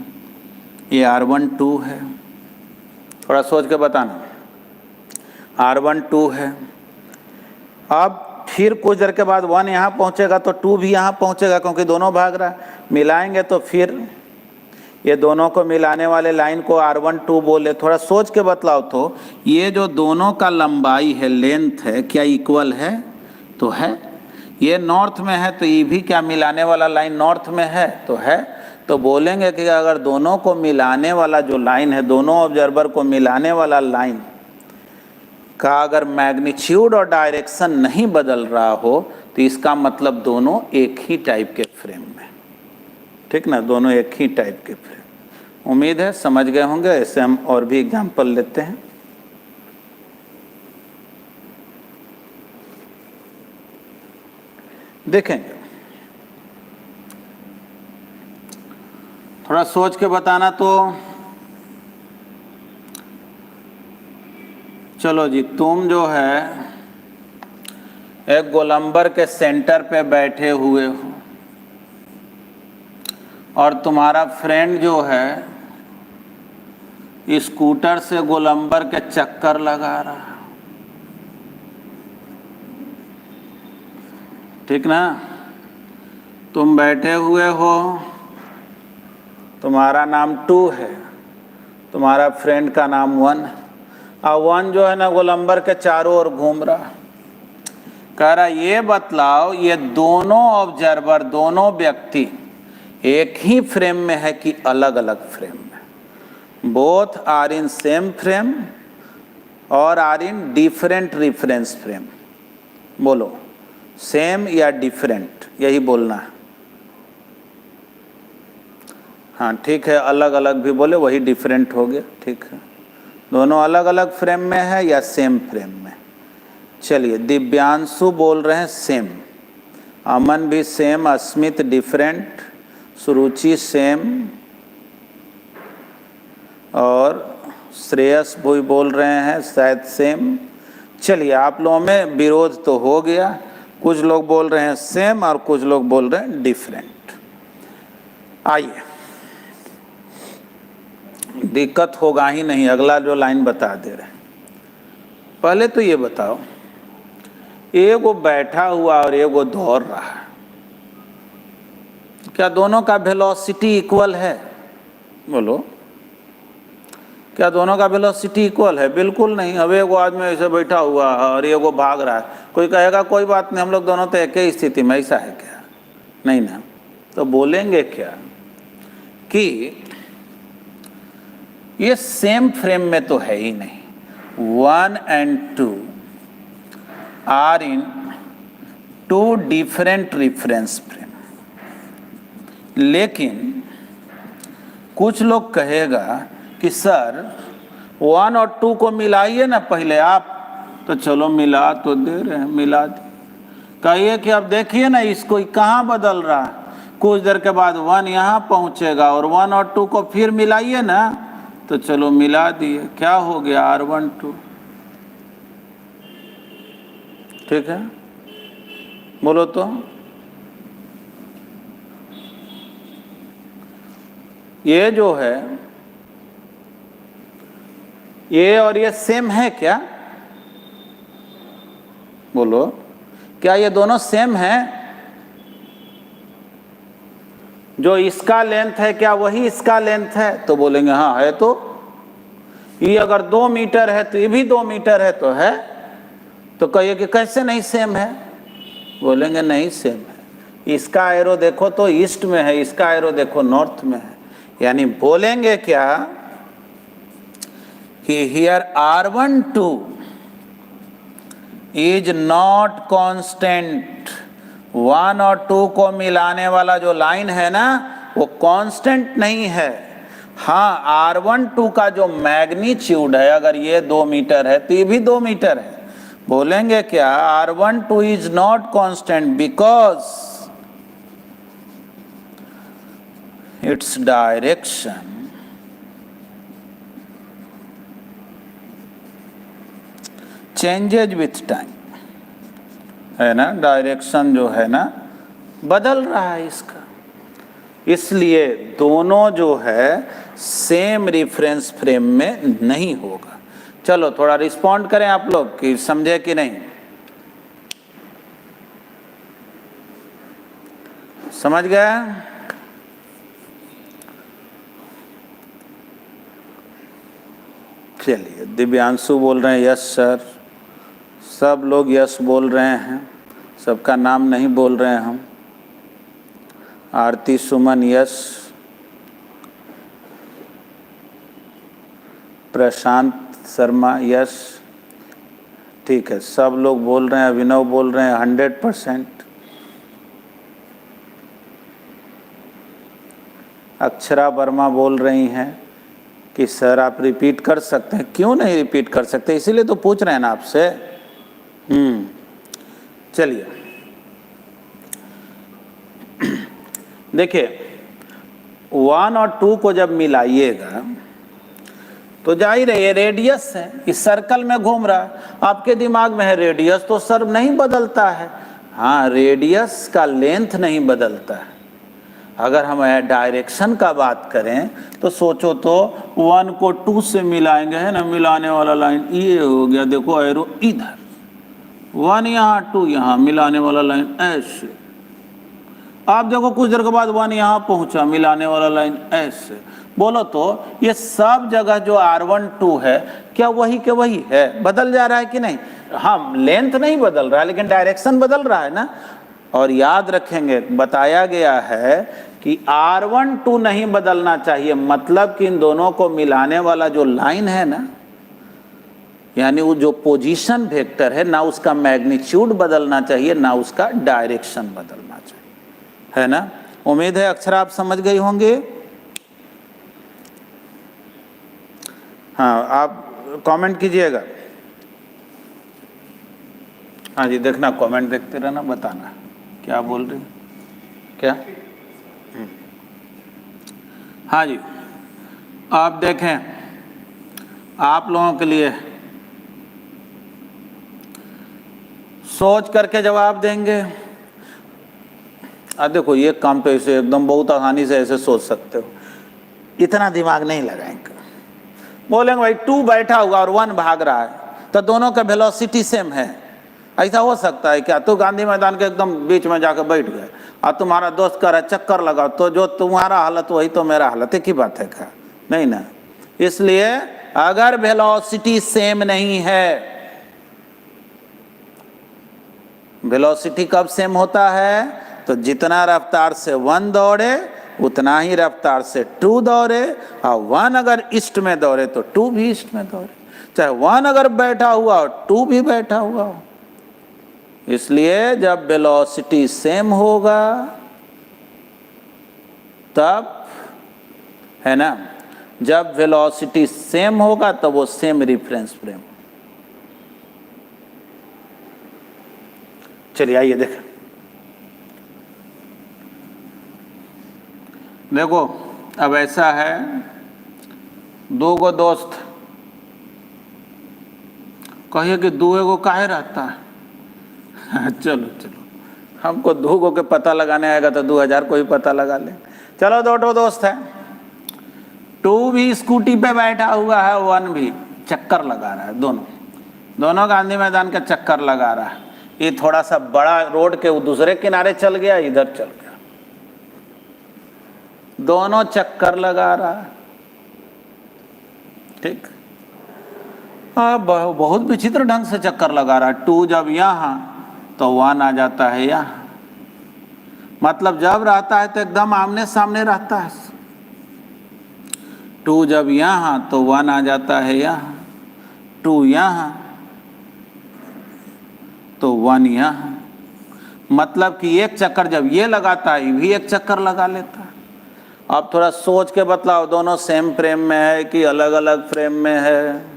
ये R1 2 है, थोड़ा सोच के बताना, R1 2 है। अब फिर कुछ देर के बाद 1 यहाँ पहुँचेगा तो 2 भी यहाँ पहुँचेगा, क्योंकि दोनों भाग रहा है। मिलाएंगे तो फिर ये दोनों को मिलाने वाले लाइन को R1 2 बोले। थोड़ा सोच के बतलाओ तो, ये जो दोनों का लंबाई है, लेंथ है, क्या इक्वल है? तो है। ये नॉर्थ में है तो ये भी क्या मिलाने वाला लाइन नॉर्थ में है? तो है। तो बोलेंगे कि अगर दोनों को मिलाने वाला जो लाइन है, दोनों ऑब्जर्वर को मिलाने वाला लाइन का अगर मैग्नीट्यूड और डायरेक्शन नहीं बदल रहा हो तो इसका मतलब दोनों एक ही टाइप के फ्रेम में, ठीक ना, दोनों एक ही टाइप के फ्रेम। उम्मीद है समझ गए होंगे। ऐसे हम और भी एग्जाम्पल लेते हैं। देखेंगे, थोड़ा सोच के बताना। तो चलो जी, तुम जो है एक गोलंबर के सेंटर पे बैठे हुए हो और तुम्हारा फ्रेंड जो है स्कूटर से गोलंबर के चक्कर लगा रहा है। ठीक ना। तुम बैठे हुए हो, तुम्हारा नाम 2 है, तुम्हारा फ्रेंड का नाम 1, और 1 जो है ना गोलंबर के चारों ओर घूम रहा। कह रहा ये बतलाओ ये दोनों ऑब्जर्वर, दोनों व्यक्ति एक ही फ्रेम में है कि अलग अलग फ्रेम में? Both are in same frame और are in different reference frame. बोलो सेम या डिफरेंट, यही बोलना है। हाँ ठीक है, अलग अलग भी बोले वही डिफरेंट हो गया। ठीक है, दोनों अलग अलग फ्रेम में है या सेम फ्रेम में? चलिए, दिव्यांशु बोल रहे हैं सेम, अमन भी सेम, अस्मित डिफरेंट, सुरुचि सेम, और श्रेयस भी बोल रहे हैं शायद सेम। चलिए, आप लोगों में विरोध तो हो गया, कुछ लोग बोल रहे हैं सेम और कुछ लोग बोल रहे हैं डिफरेंट। आइए, दिक्कत होगा ही नहीं, अगला जो लाइन बता दे रहे हैं। पहले तो ये बताओ, एगो बैठा हुआ और एगो दौड़ रहा है, क्या दोनों का वेलोसिटी इक्वल है? बोलो, क्या दोनों का वेलोसिटी इक्वल है? बिल्कुल नहीं। अब एगो आदमी ऐसे बैठा हुआ है और एगो भाग रहा है, कोई कहेगा कोई बात नहीं, हम लोग दोनों तो एक ही स्थिति में, ऐसा है क्या? नहीं ना। तो बोलेंगे क्या कि ये सेम फ्रेम में तो है ही नहीं, 1 and 2 are in 2 different reference frame. लेकिन कुछ लोग कहेगा कि सर 1 और 2 को मिलाइए ना पहले आप, तो चलो मिला तो दे रहे हैं, मिला दे। कहिए कि अब देखिए ना इसको कहाँ बदल रहा है, कुछ देर के बाद 1 यहाँ पहुँचेगा और 1 और 2 को फिर मिलाइए ना, तो चलो मिला दिए, क्या हो गया R12। ठीक है, बोलो तो ये जो है ये और ये सेम है क्या? बोलो, क्या ये दोनों सेम हैं? जो इसका लेंथ है क्या वही इसका लेंथ है? तो बोलेंगे हाँ है। तो ये अगर 2 मीटर है तो ये भी 2 मीटर है, तो है। तो कहिए कि कैसे नहीं सेम है? बोलेंगे नहीं सेम है, इसका एरो देखो तो ईस्ट में है, इसका एरो देखो नॉर्थ में है। यानी बोलेंगे क्या कि here R12 is not constant. 1 और 2 को मिलाने वाला जो लाइन है ना वो कांस्टेंट नहीं है। हाँ, R12 का जो मैग्नीट्यूड है, अगर ये 2 मीटर है तो ये भी 2 मीटर है। बोलेंगे क्या R12 is not constant because its direction changes with time, है ना। डायरेक्शन जो है ना बदल रहा है इसका, इसलिए दोनों जो है सेम रेफरेंस फ्रेम में नहीं होगा। चलो थोड़ा रिस्पॉन्ड करें आप लोग कि समझे कि नहीं, समझ गया? चलिए, दिव्यांशु बोल रहे हैं यस सर, सब लोग यस बोल रहे हैं, सबका नाम नहीं बोल रहे हैं हम। आरती सुमन यस, प्रशांत शर्मा यस, ठीक है, सब लोग बोल रहे हैं। अभिनव बोल रहे हैं 100%। अक्षरा वर्मा बोल रही हैं कि सर आप रिपीट कर सकते हैं। क्यों नहीं रिपीट कर सकते, इसीलिए तो पूछ रहे हैं ना आपसे। चलिए देखिए, 1 और 2 को जब मिलाइएगा तो जाहिर है ये रेडियस है, इस सर्कल में घूम रहा है। आपके दिमाग में है रेडियस तो सर नहीं बदलता है। हाँ, रेडियस का लेंथ नहीं बदलता है। अगर हम डायरेक्शन का बात करें तो सोचो तो 1 को 2 से मिलाएंगे, है ना, मिलाने वाला लाइन ये हो गया, देखो एरो इधर, 1 यहाँ 2 यहाँ, मिलाने वाला लाइन ऐसे। आप देखो कुछ देर के बाद 1 यहाँ पहुंचा, मिलाने वाला लाइन ऐसे। बोलो तो ये सब जगह जो R1 2 है क्या वही के वही है? बदल जा रहा है कि नहीं? हाँ, लेंथ नहीं बदल रहा है लेकिन डायरेक्शन बदल रहा है ना। और याद रखेंगे बताया गया है कि R1 2 नहीं बदलना चाहिए, मतलब कि इन दोनों को मिलाने वाला जो लाइन है ना, यानी वो जो पोजीशन वेक्टर है ना, उसका मैग्नीट्यूड बदलना चाहिए ना उसका डायरेक्शन बदलना चाहिए, है ना। उम्मीद है अक्षर आप समझ गए होंगे। हाँ, आप कमेंट कीजिएगा। हाँ जी, देखना कमेंट देखते रहना, बताना क्या बोल रहे क्या। हाँ जी, आप देखें, आप लोगों के लिए सोच करके जवाब देंगे। देखो ये काम तो ऐसे एकदम बहुत आसानी से ऐसे सोच सकते हो, इतना दिमाग नहीं लगाएंगे। बोलेंगे भाई 2 बैठा हुआ और 1 भाग रहा है, तो दोनों का वेलोसिटी सेम है। ऐसा हो सकता है क्या? तो गांधी मैदान के एकदम बीच में जाकर बैठ गए और तुम्हारा दोस्त कह रहा है चक्कर लगाओ, तो जो तुम्हारा हालत वही तो मेरा हालत, एक ही बात है क्या? नहीं ना। इसलिए अगर वेलोसिटी सेम नहीं है, वेलोसिटी कब सेम होता है? तो जितना रफ्तार से 1 दौड़े उतना ही रफ्तार से 2 दौड़े, और 1 अगर ईस्ट में दौड़े तो 2 भी ईस्ट में दौड़े, चाहे 1 अगर बैठा हुआ और 2 भी बैठा हुआ हो। इसलिए जब वेलोसिटी सेम होगा तब, है ना, जब वेलोसिटी सेम होगा तब वो सेम रेफरेंस फ्रेम। चलिए आइए देखें। देखो अब ऐसा है, 2 गो दोस्त, कहिए कि 2 गो काहे रहता है। चलो चलो, हमको 2 गो के पता लगाने आएगा तो 2000 को ही पता लगा ले। चलो 2 दोस्त है, 2 भी स्कूटी पे बैठा हुआ है, 1 भी चक्कर लगा रहा है, दोनों गांधी मैदान का चक्कर लगा रहा है। ये थोड़ा सा बड़ा रोड के दूसरे किनारे चल गया, इधर चल गया, दोनों चक्कर लगा रहा है, ठीक। बहुत विचित्र ढंग से चक्कर लगा रहा है। 2 जब यहाँ तो 1 आ जाता है यहाँ, मतलब जब रहता है तो एकदम आमने सामने रहता है। 2 जब यहाँ तो 1 आ जाता है यहाँ, 2 यहाँ तो 1 यहाँ, मतलब कि एक चक्कर जब ये लगाता है ये भी एक चक्कर लगा लेता है। अब थोड़ा सोच के बतलाओ, दोनों सेम फ्रेम में है कि अलग अलग फ्रेम में है?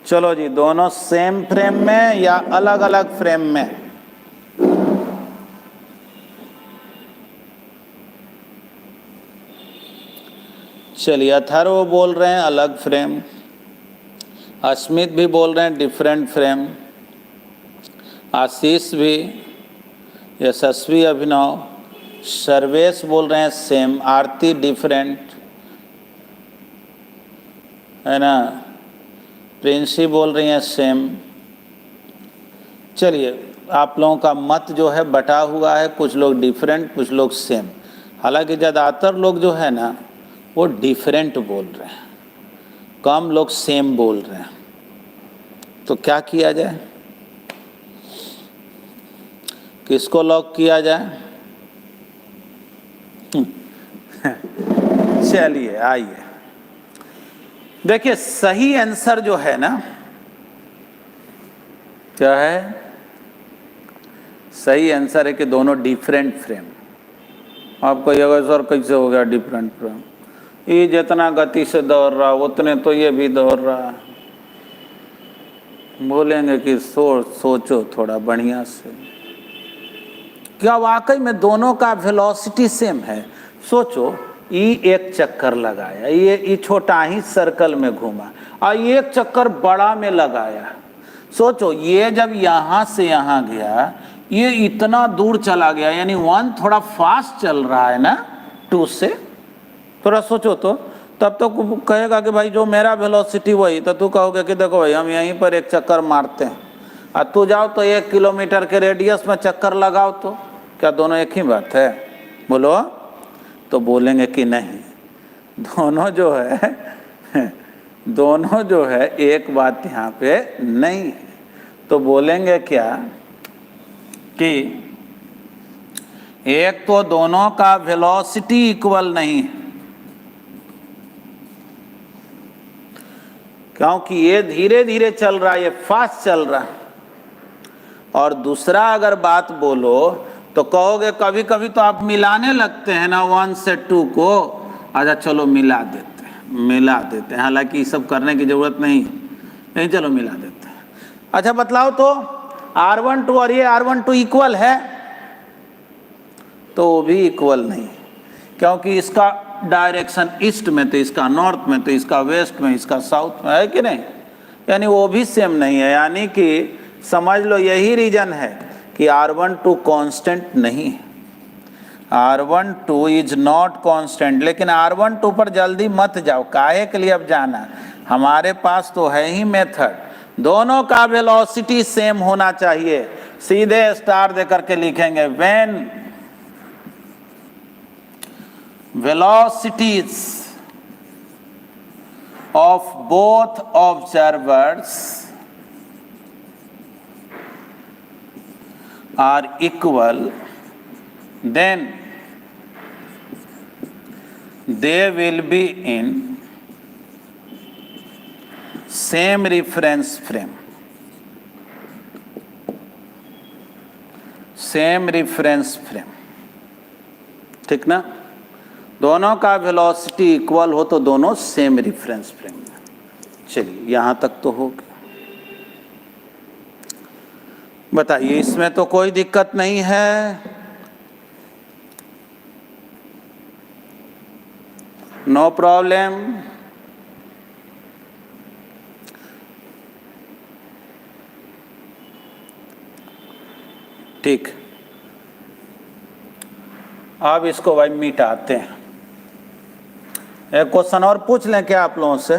चलो जी, दोनों सेम फ्रेम में या अलग अलग फ्रेम में? चलिए, अथर्व बोल रहे हैं अलग फ्रेम, अस्मित भी बोल रहे हैं डिफरेंट फ्रेम, आशीष भी, यशस्वी, अभिनव, सर्वेश बोल रहे हैं सेम, आरती डिफरेंट, है ना, प्रिंसी बोल रही हैं सेम। चलिए, आप लोगों का मत जो है बटा हुआ है, कुछ लोग डिफरेंट कुछ लोग सेम। हालांकि ज़्यादातर लोग जो है ना वो डिफरेंट बोल रहे हैं, कम लोग सेम बोल रहे हैं। तो क्या किया जाए, किसको लॉक किया जाए? चलिए आइए, देखिए सही आंसर जो है ना, क्या है? सही आंसर है कि दोनों डिफरेंट फ्रेम। आपको ये सर कैसे हो गया डिफरेंट फ्रेम? ये जितना गति से दौड़ रहा उतने तो ये भी दौड़ रहा है। बोलेंगे कि सोचो थोड़ा बढ़िया से, क्या वाकई में दोनों का वेलोसिटी सेम है? सोचो, ये एक चक्कर लगाया, ये छोटा ही सर्कल में घूमा और ये एक चक्कर बड़ा में लगाया। सोचो, ये जब यहाँ से यहाँ गया ये इतना दूर चला गया, यानी 1 थोड़ा फास्ट चल रहा है ना 2 से। थोड़ा सोचो तो, तब तो कहेगा कि भाई जो मेरा वेलोसिटी वही, तो तू कहोगे कि देखो भाई हम यहीं पर एक चक्कर मारते हैं, और तू जाओ तो 1 किलोमीटर के रेडियस में चक्कर लगाओ, तो क्या दोनों एक ही बात है? बोलो। तो बोलेंगे कि नहीं, दोनों जो है एक बात यहाँ पे नहीं है। तो बोलेंगे क्या कि एक तो दोनों का वेलोसिटी इक्वल नहीं है, क्योंकि ये धीरे धीरे चल रहा है, ये फास्ट चल रहा है। और दूसरा अगर बात बोलो तो कहोगे कभी कभी तो आप मिलाने लगते हैं ना 1 से 2 को। अच्छा चलो मिला देते हैं, हालांकि ये सब करने की जरूरत नहीं, चलो मिला देते हैं। अच्छा बतलाओ तो R12 और ये R12 इक्वल है? तो वो भी इक्वल नहीं, क्योंकि इसका डायरेक्शन ईस्ट में, तो इसका नॉर्थ में, तो इसका वेस्ट में, इसका साउथ में, है कि नहीं? यानी वो भी सेम नहीं है। यानी कि समझ लो यही रीजन है कि R12 कांस्टेंट नहीं है, R12 इज नॉट कांस्टेंट। लेकिन R12 पर जल्दी मत जाओ, काहे के लिए अब जाना, हमारे पास तो है ही मेथड। दोनों का वेलोसिटी सेम होना चाहिए, सीधे स्टार देकर के लिखेंगे when velocities of both observers are equal, then they will be in same reference frame, ठीक ना? दोनों का वेलोसिटी इक्वल हो तो दोनों सेम रेफरेंस फ्रेम में। चलिए यहां तक तो हो गया। बताइए, इसमें तो कोई दिक्कत नहीं है? No problem. ठीक, अब इसको भाई मिटाते हैं। एक क्वेश्चन और पूछ लें क्या आप लोगों से?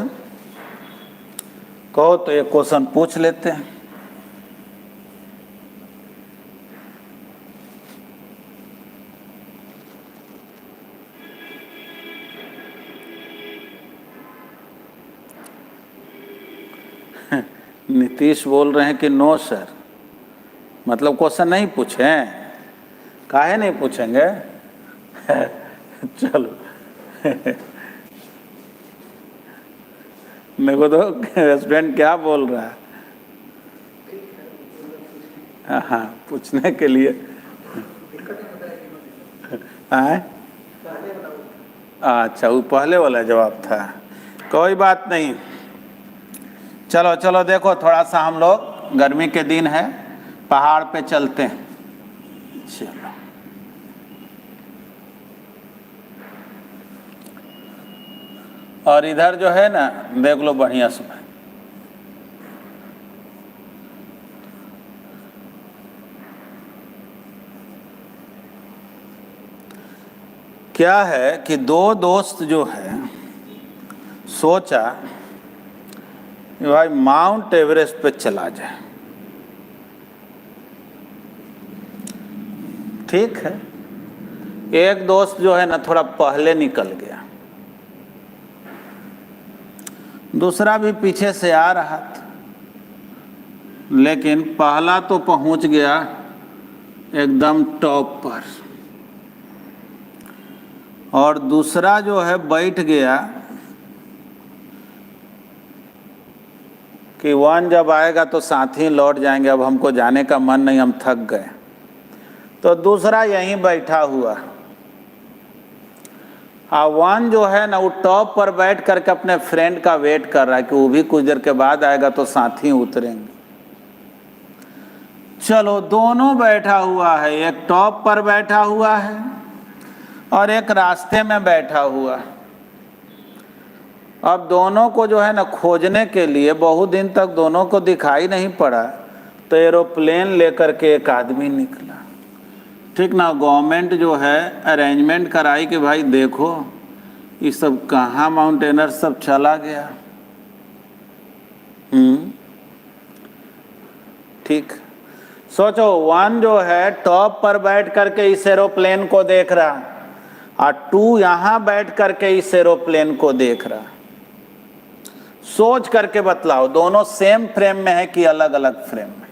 कहो तो एक क्वेश्चन पूछ लेते हैं। नीतीश बोल रहे हैं कि नो सर, मतलब क्वेश्चन नहीं पूछे? काहे नहीं पूछेंगे? चलो मेरे को तो स्टूडेंट क्या बोल रहा है, हाँ पूछने के लिए आए। अच्छा वो पहले वाला जवाब था, कोई बात नहीं। चलो चलो देखो, थोड़ा सा हम लोग गर्मी के दिन है, पहाड़ पे चलते हैं। चलो और इधर जो है ना देख लो बढ़िया से। क्या है कि दो दोस्त जो है सोचा कि भाई माउंट एवरेस्ट पे चला जाए। ठीक है, एक दोस्त जो है ना थोड़ा पहले निकल गया, दूसरा भी पीछे से आ रहा था, लेकिन पहला तो पहुंच गया एकदम टॉप पर, और दूसरा जो है बैठ गया कि वन जब आएगा तो साथ ही लौट जाएंगे, अब हमको जाने का मन नहीं, हम थक गए। तो दूसरा यहीं बैठा हुआ, वन जो है ना वो टॉप पर बैठ करके अपने फ्रेंड का वेट कर रहा है कि वो भी कुछ देर के बाद आएगा तो साथ ही उतरेंगे। चलो दोनों बैठा हुआ है, एक टॉप पर बैठा हुआ है और एक रास्ते में बैठा हुआ है। अब दोनों को जो है ना खोजने के लिए बहुत दिन तक दोनों को दिखाई नहीं पड़ा, तो एरोप्लेन लेकर के एक आदमी निकला। ठीक ना, गवर्नमेंट जो है अरेंजमेंट कराई कि भाई देखो ये सब कहाँ माउंटेनर सब चला गया। ठीक। सोचो, 1 जो है टॉप पर बैठ करके इस एरोप्लेन को देख रहा और 2 यहां बैठ करके इस एरोप्लेन को देख रहा। सोच करके बतलाओ, दोनों सेम फ्रेम में है कि अलग अलग फ्रेम में?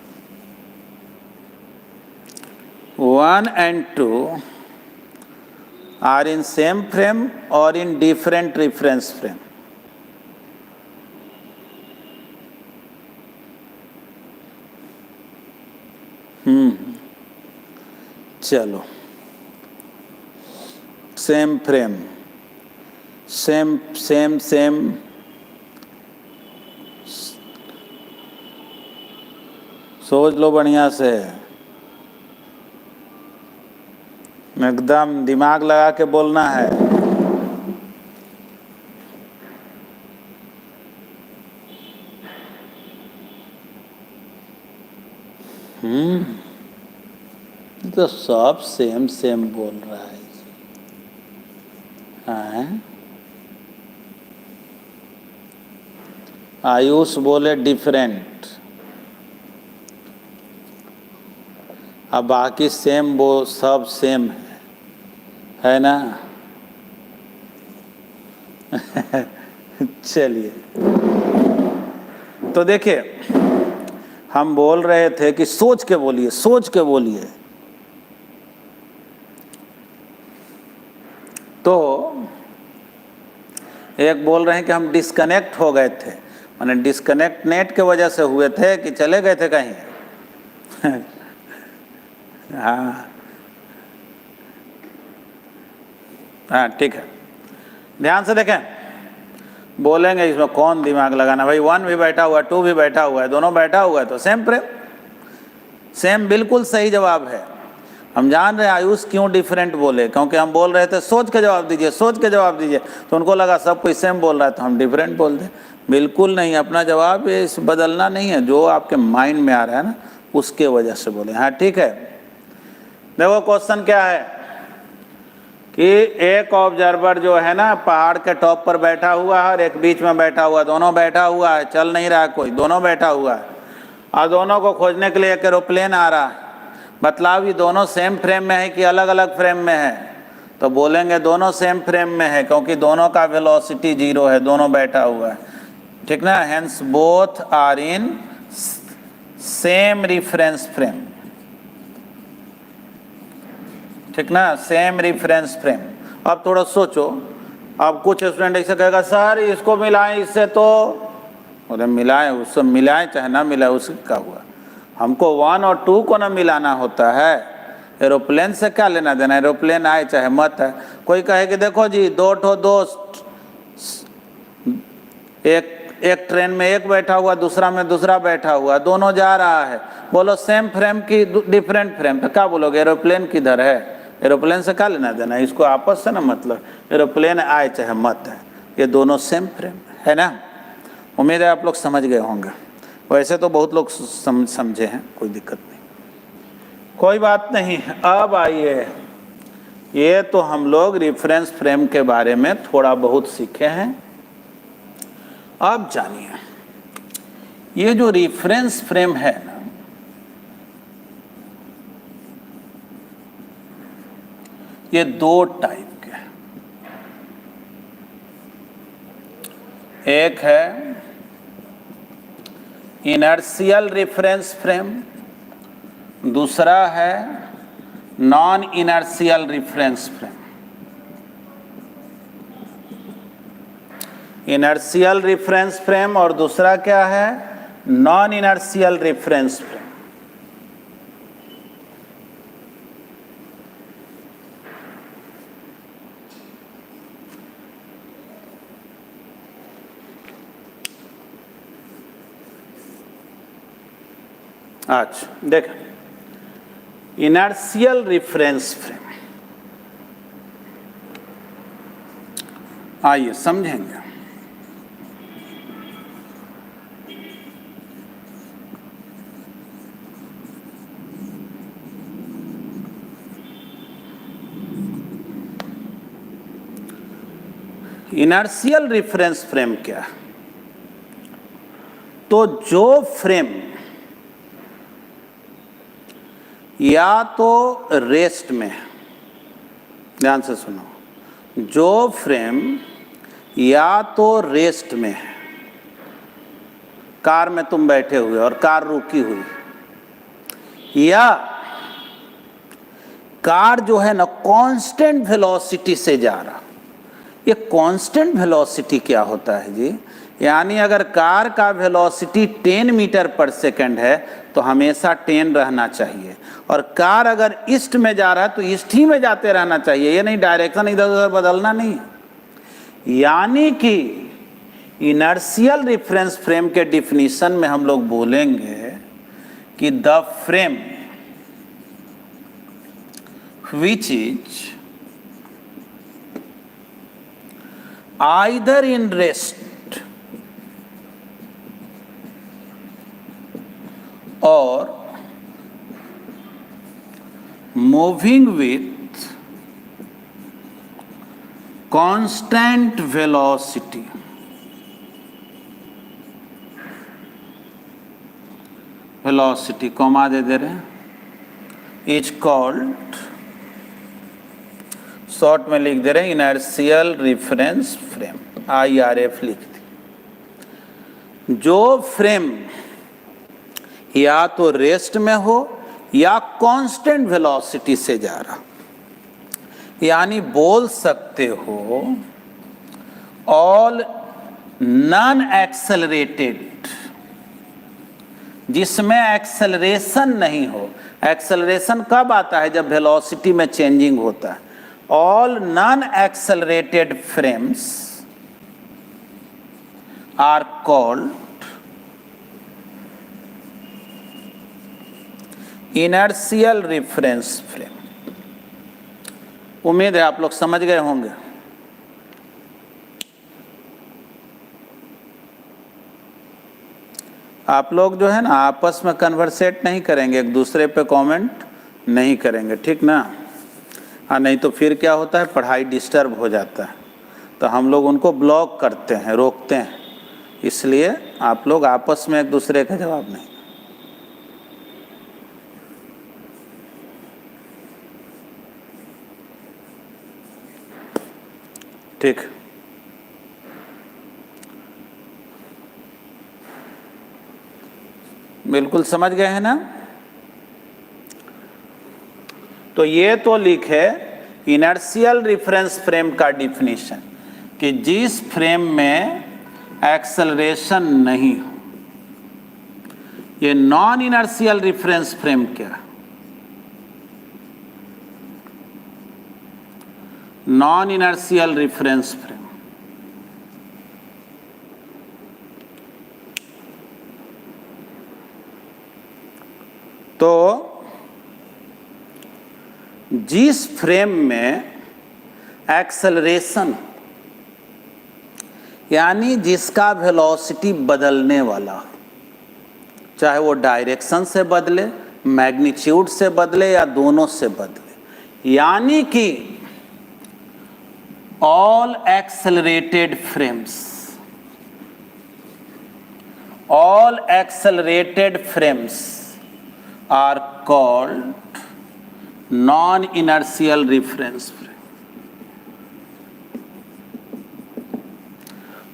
1 and 2 are in same frame or in different reference frame? चलो, same frame, same same same, सोच लो बढ़िया से, एकदम दिमाग लगा के बोलना है। तो सब सेम सेम बोल रहा है। हाँ? आयुष बोले डिफरेंट, अब बाकी सेम, वो सब सेम है ना? चलिए, तो देखिए, हम बोल रहे थे कि सोच के बोलिए, सोच के बोलिए। तो एक बोल रहे हैं कि हम डिस्कनेक्ट हो गए थे, माने डिस्कनेक्ट नेट के वजह से हुए थे कि चले गए थे कहीं? हाँ हाँ, ठीक है, ध्यान से देखें, बोलेंगे इसमें कौन दिमाग लगाना भाई। 1 भी बैठा हुआ है, 2 भी बैठा हुआ है, दोनों बैठा हुआ है, तो सेम फ्रेम, सेम बिल्कुल सही जवाब है। हम जान रहे हैं आयुष क्यों डिफरेंट बोले, क्योंकि हम बोल रहे थे सोच के जवाब दीजिए, सोच के जवाब दीजिए, तो उनको लगा सब कोई सेम बोल रहा है तो हम डिफरेंट बोल दें। बिल्कुल नहीं, अपना जवाब इस बदलना नहीं है, जो आपके माइंड में आ रहा है ना उसके वजह से बोले। हाँ ठीक है, देखो क्वेश्चन क्या है कि एक ऑब्जर्वर जो है ना पहाड़ के टॉप पर बैठा हुआ है और एक बीच में बैठा हुआ, दोनों बैठा हुआ है, चल नहीं रहा है कोई, दोनों बैठा हुआ है, और दोनों को खोजने के लिए एक एरोप्लेन आ रहा है। बतलाओ ये दोनों सेम फ्रेम में है कि अलग अलग फ्रेम में है? तो बोलेंगे दोनों सेम फ्रेम में है, क्योंकि दोनों का वेलोसिटी 0 है, दोनों बैठा हुआ है, ठीक ना? Hence both are in same reference frame, ठीक ना? Same reference frame. अब थोड़ा सोचो, अब कुछ स्टूडेंट ऐसे कहेगा सर इसको मिलाएं इससे, तो बोले मिलाएं, उससे मिलाएं चाहे ना मिलाएं, उससे क्या हुआ? हमको 1 और 2 को ना मिलाना होता है, एरोप्लेन से क्या लेना देना, एरोप्लेन आए चाहे मत है। कोई कहे कि देखो जी 2 ठो दोस्त, एक ट्रेन में एक बैठा हुआ, दूसरा में दूसरा बैठा हुआ, दोनों जा रहा है, बोलो सेम फ्रेम की डिफरेंट फ्रेम, तो क्या बोलोगे? एरोप्लेन किधर है? एरोप्लेन से क्या लेना देना, इसको आपस से ना मतलब, एरोप्लेन आए चाहे मत है, ये दोनों सेम फ्रेम है ना? उम्मीद है आप लोग समझ गए होंगे, वैसे तो बहुत लोग समझे हैं, कोई दिक्कत नहीं, कोई बात नहीं। अब आइए, ये तो हम लोग रेफरेंस फ्रेम के बारे में थोड़ा बहुत सीखे हैं। अब जानिए, ये जो रेफरेंस फ्रेम है ना, ये 2 टाइप के हैं। एक है इनर्शियल रेफरेंस फ्रेम, दूसरा है non inertial reference frame. Inertial reference frame और दूसरा क्या है? Non inertial reference frame. अच्छा देखें, इनर्शियल रेफरेंस फ्रेम, आइए समझेंगे। इनर्शियल रेफरेंस फ्रेम क्या है? तो जो फ्रेम या तो रेस्ट में है, ध्यान से सुनो, जो फ्रेम या तो रेस्ट में है, कार में तुम बैठे हुए और कार रुकी हुई, या कार जो है ना कांस्टेंट वेलोसिटी से जा रहा। ये कांस्टेंट वेलोसिटी क्या होता है जी? यानी अगर कार का वेलोसिटी 10 मीटर पर सेकंड है तो हमेशा 10 रहना चाहिए, और कार अगर ईस्ट में जा रहा है तो ईस्ट ही में जाते रहना चाहिए, ये नहीं डायरेक्शन इधर उधर बदलना नहीं है। यानी कि इनर्शियल रेफरेंस फ्रेम के डिफिनीशन में हम लोग बोलेंगे कि the frame which is either in rest or moving with constant velocity comma दे रहे हैं, इज कॉल्ड, शॉर्ट में लिख दे रहे हैं इनर्शियल रेफरेंस फ्रेम, IRF लिख दी। जो फ्रेम या तो रेस्ट में हो या कांस्टेंट वेलोसिटी से जा रहा, यानी बोल सकते हो ऑल नॉन एक्सेलरेटेड, जिसमें एक्सेलरेशन नहीं हो। एक्सेलरेशन कब आता है? जब वेलोसिटी में चेंजिंग होता है। All non accelerated frames are called inertial reference frame. उम्मीद है आप लोग समझ गए होंगे। आप लोग जो है ना आपस में कन्वर्सेट नहीं करेंगे, एक दूसरे पे कमेंट नहीं करेंगे, ठीक ना? हाँ, नहीं तो फिर क्या होता है, पढ़ाई डिस्टर्ब हो जाता है, तो हम लोग उनको ब्लॉक करते हैं, रोकते हैं। इसलिए आप लोग आपस में एक दूसरे का जवाब नहीं। ठीक, बिल्कुल समझ गए हैं ना? तो ये तो लिखे इनर्शियल रेफरेंस फ्रेम का डिफिनीशन कि जिस फ्रेम में एक्सेलरेशन नहीं हो। ये नॉन इनर्शियल रेफरेंस फ्रेम क्या? नॉन इनर्शियल रेफरेंस फ्रेम तो जिस फ्रेम में एक्सेलरेशन, यानी जिसका वेलोसिटी बदलने वाला, चाहे वो डायरेक्शन से बदले, मैग्नीट्यूड से बदले या दोनों से बदले, यानी कि all accelerated frames, all accelerated frames are called non-inertial reference frame.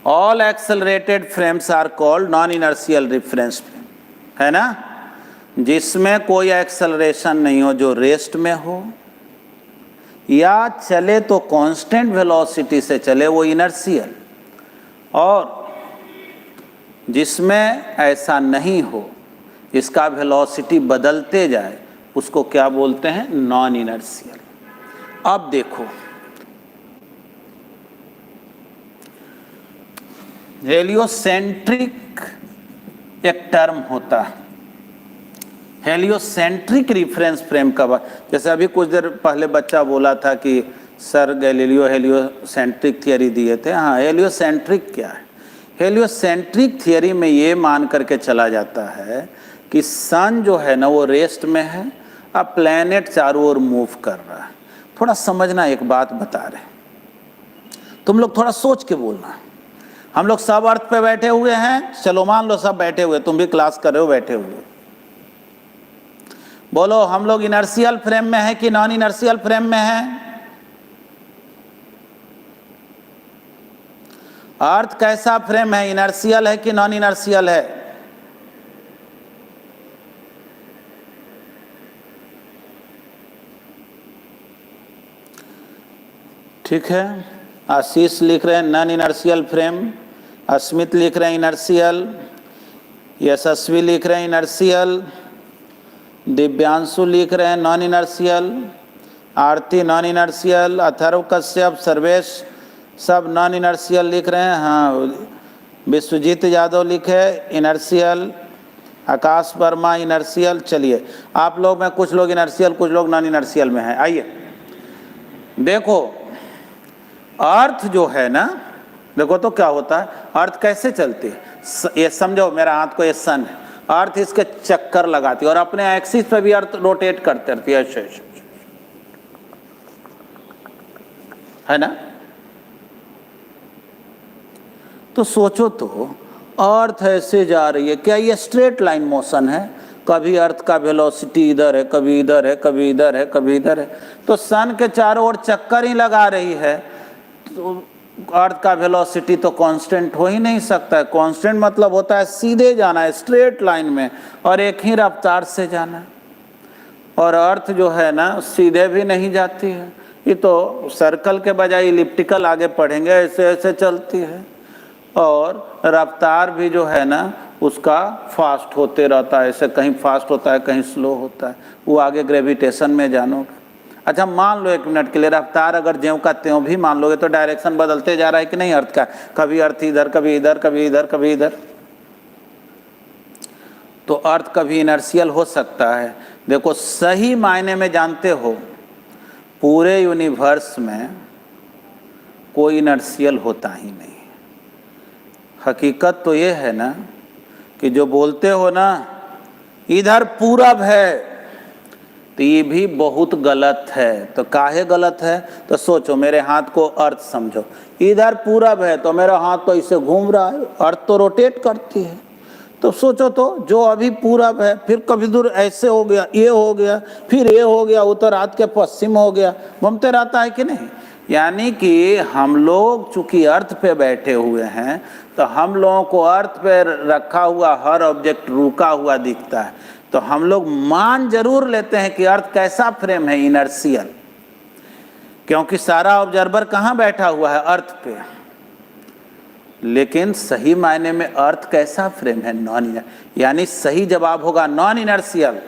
All accelerated frames are called non-inertial reference frame, है ना? जिसमें कोई एक्सेलरेशन नहीं हो, जो रेस्ट में हो या चले तो कांस्टेंट वेलोसिटी से चले, वो इनर्शियल, और जिसमें ऐसा नहीं हो, इसका वेलोसिटी बदलते जाए, उसको क्या बोलते हैं? Non inertial. अब देखो, हेलियोसेंट्रिक एक टर्म होता है, हेलियोसेंट्रिक रेफरेंस फ्रेम का। जैसे अभी कुछ देर पहले बच्चा बोला था कि सर गैलीलियो हेलियोसेंट्रिक थियरी दिए थे। हाँ, हेलियोसेंट्रिक क्या है? हेलियोसेंट्रिक थियरी में ये मान करके चला जाता है कि सन जो है ना वो रेस्ट में है, अब प्लैनेट चारों ओर मूव कर रहा है। थोड़ा समझना, एक बात बता रहे, तुम लोग थोड़ा सोच के बोलना। हम लोग सब अर्थ पे बैठे हुए हैं, चलो मान लो सब बैठे हुए, तुम भी क्लास कर रहे हो बैठे हुए। बोलो, हम लोग इनर्शियल फ्रेम में है कि नॉन इनर्शियल फ्रेम में है? अर्थ कैसा फ्रेम है, इनर्शियल है कि नॉन इनर्शियल है? ठीक है, आशीष लिख रहे हैं नॉन इनर्शियल फ्रेम, अस्मित लिख रहे हैं इनर्शियल, यशस्वी लिख रहे हैं इनर्शियल, दिव्यांशु लिख रहे हैं नॉन इनर्शियल, आरती नॉन इनर्शियल, अथर्व कश्यप, सर्वेश सब नॉन इनर्शियल लिख रहे हैं। हाँ, विश्वजीत यादव लिखे इनर्शियल, आकाश वर्मा इनर्शियल। चलिए, आप लोग में कुछ लोग इनर्शियल, कुछ लोग नॉन इनर्शियल में हैं। आइए देखो, अर्थ जो है ना, देखो तो क्या होता है, अर्थ कैसे चलती है, ये समझो, मेरा हाथ को ये सन है, अर्थ इसके चक्कर लगाती है और अपने एक्सिस पे भी अर्थ रोटेट करते रहती है, है ना? तो सोचो तो, अर्थ ऐसे जा रही है, क्या ये स्ट्रेट लाइन मोशन है? कभी अर्थ का वेलोसिटी इधर है, कभी इधर है, कभी इधर है, कभी इधर है, तो सन के चारों ओर चक्कर ही लगा रही है, तो अर्थ का वेलोसिटी तो कांस्टेंट हो ही नहीं सकता है। कांस्टेंट मतलब होता है सीधे जाना है, स्ट्रेट लाइन में, और एक ही रफ्तार से जाना है। और अर्थ जो है ना, सीधे भी नहीं जाती है, ये तो सर्कल के बजाय इलिप्टिकल आगे पढ़ेंगे, ऐसे ऐसे चलती है, और रफ्तार भी जो है ना उसका फास्ट होते रहता है, ऐसे कहीं फास्ट होता है, कहीं स्लो होता है, वो आगे ग्रेविटेशन में जानोगे। अच्छा, मान लो एक मिनट के लिए रफ्तार अगर ज्यों का त्यों भी मान लोगे, तो डायरेक्शन बदलते जा रहा है कि नहीं अर्थ का? कभी अर्थ इधर, कभी इधर, कभी इधर, कभी इधर, तो अर्थ कभी इनर्शियल हो सकता है। देखो, सही मायने में जानते हो, पूरे यूनिवर्स में कोई इनर्शियल होता ही नहीं। हकीकत तो ये है ना कि जो बोलते हो ना इधर पूरब है, तो ये भी बहुत गलत है। तो काहे गलत है? तो सोचो, मेरे हाथ को अर्थ समझो, इधर पूरब है तो मेरा हाथ तो इसे घूम रहा है, अर्थ तो रोटेट करती है। तो सोचो तो, जो अभी पूरब है, फिर कभी दूर ऐसे हो गया, ये हो गया, फिर ये हो गया, उत्तर हाथ के पश्चिम हो गया, घूमते रहता है कि नहीं? यानी कि हम लोग चूंकि अर्थ पे बैठे हुए हैं, तो हम लोगों को अर्थ पे रखा हुआ हर ऑब्जेक्ट रुका हुआ दिखता है, तो हम लोग मान जरूर लेते हैं कि अर्थ कैसा फ्रेम है, इनर्शियल, क्योंकि सारा ऑब्जर्वर कहाँ बैठा हुआ है? अर्थ पे। लेकिन सही मायने में अर्थ कैसा फ्रेम है? नॉन इनर्शियल, यानी सही जवाब होगा नॉन इनर्शियल।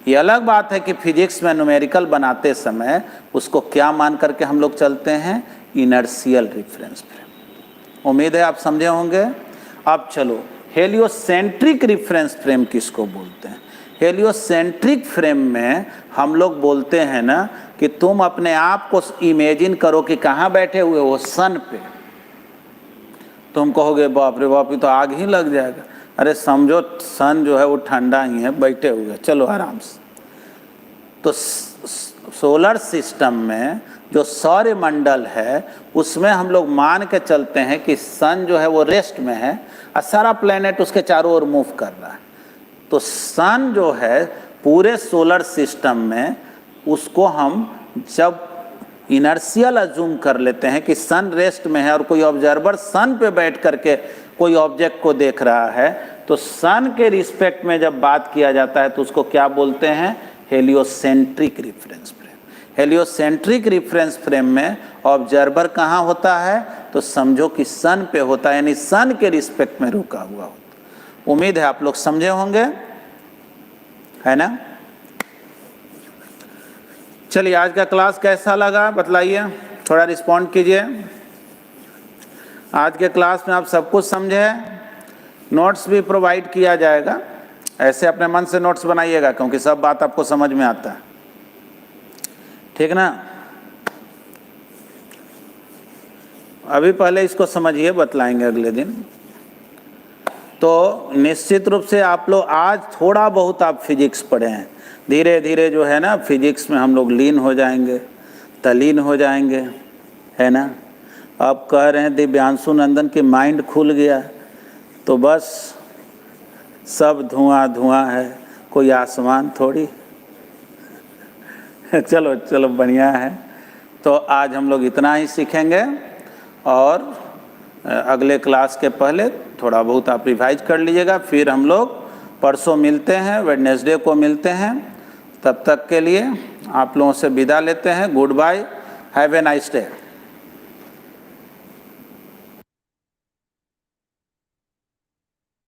ये अलग बात है कि फिजिक्स में न्यूमेरिकल बनाते समय उसको क्या मान करके हम लोग चलते हैं? Inertial reference frame. उम्मीद है आप समझे होंगे। अब चलो, हेलियोसेंट्रिक रिफरेंस फ्रेम किसको बोलते हैं? हेलियोसेंट्रिक फ्रेम में हम लोग बोलते हैं ना कि तुम अपने आप को इमेजिन करो कि कहाँ बैठे हुए हो? सन पे। तुम कहोगे बाप रे बाप, ये तो आग ही लग जाएगा। अरे समझो, सन जो है वो ठंडा ही है, बैठे हुए, चलो आराम से। तो सोलर सिस्टम में जो सौरमंडल है, उसमें हम लोग मान के चलते हैं कि सन जो है वो रेस्ट में है और सारा प्लेनेट उसके चारों ओर मूव कर रहा है। तो सन जो है पूरे सोलर सिस्टम में, उसको हम जब इनर्शियल अज्यूम कर लेते हैं कि सन रेस्ट में है और कोई ऑब्जर्वर सन पे बैठ करके कोई ऑब्जेक्ट को देख रहा है, तो सन के रिस्पेक्ट में जब बात किया जाता है तो उसको क्या बोलते हैं? Heliocentric reference frame. Heliocentric reference frame में ऑब्जर्वर कहाँ होता है? तो समझो कि सन पे होता है, यानी सन के रिस्पेक्ट में रुका हुआ होता है। उम्मीद है आप लोग समझे होंगे, है ना? चलिए, आज का क्लास कैसा लगा बतलाइए, थोड़ा रिस्पॉन्ड कीजिए। आज के क्लास में आप सब कुछ समझे? नोट्स भी प्रोवाइड किया जाएगा, ऐसे अपने मन से नोट्स बनाइएगा, क्योंकि सब बात आपको समझ में आता है, ठीक ना? अभी पहले इसको समझिए, बतलाएंगे अगले दिन। तो निश्चित रूप से आप लोग आज थोड़ा बहुत आप फिजिक्स पढ़े हैं, धीरे धीरे जो है ना फिजिक्स में हम लोग लीन हो जाएंगे, तल्लीन हो जाएंगे, है ना? अब कह रहे हैं दिव्यांशु नंदन की माइंड खुल गया, तो बस सब धुआं धुआं है, कोई आसमान थोड़ी, चलो चलो बढ़िया है। तो आज हम लोग इतना ही सीखेंगे और अगले क्लास के पहले थोड़ा बहुत आप रिवाइज कर लीजिएगा। फिर हम लोग परसों मिलते हैं, वेडनेसडे को मिलते हैं। तब तक के लिए आप लोगों से विदा लेते हैं। Goodbye, have a nice day.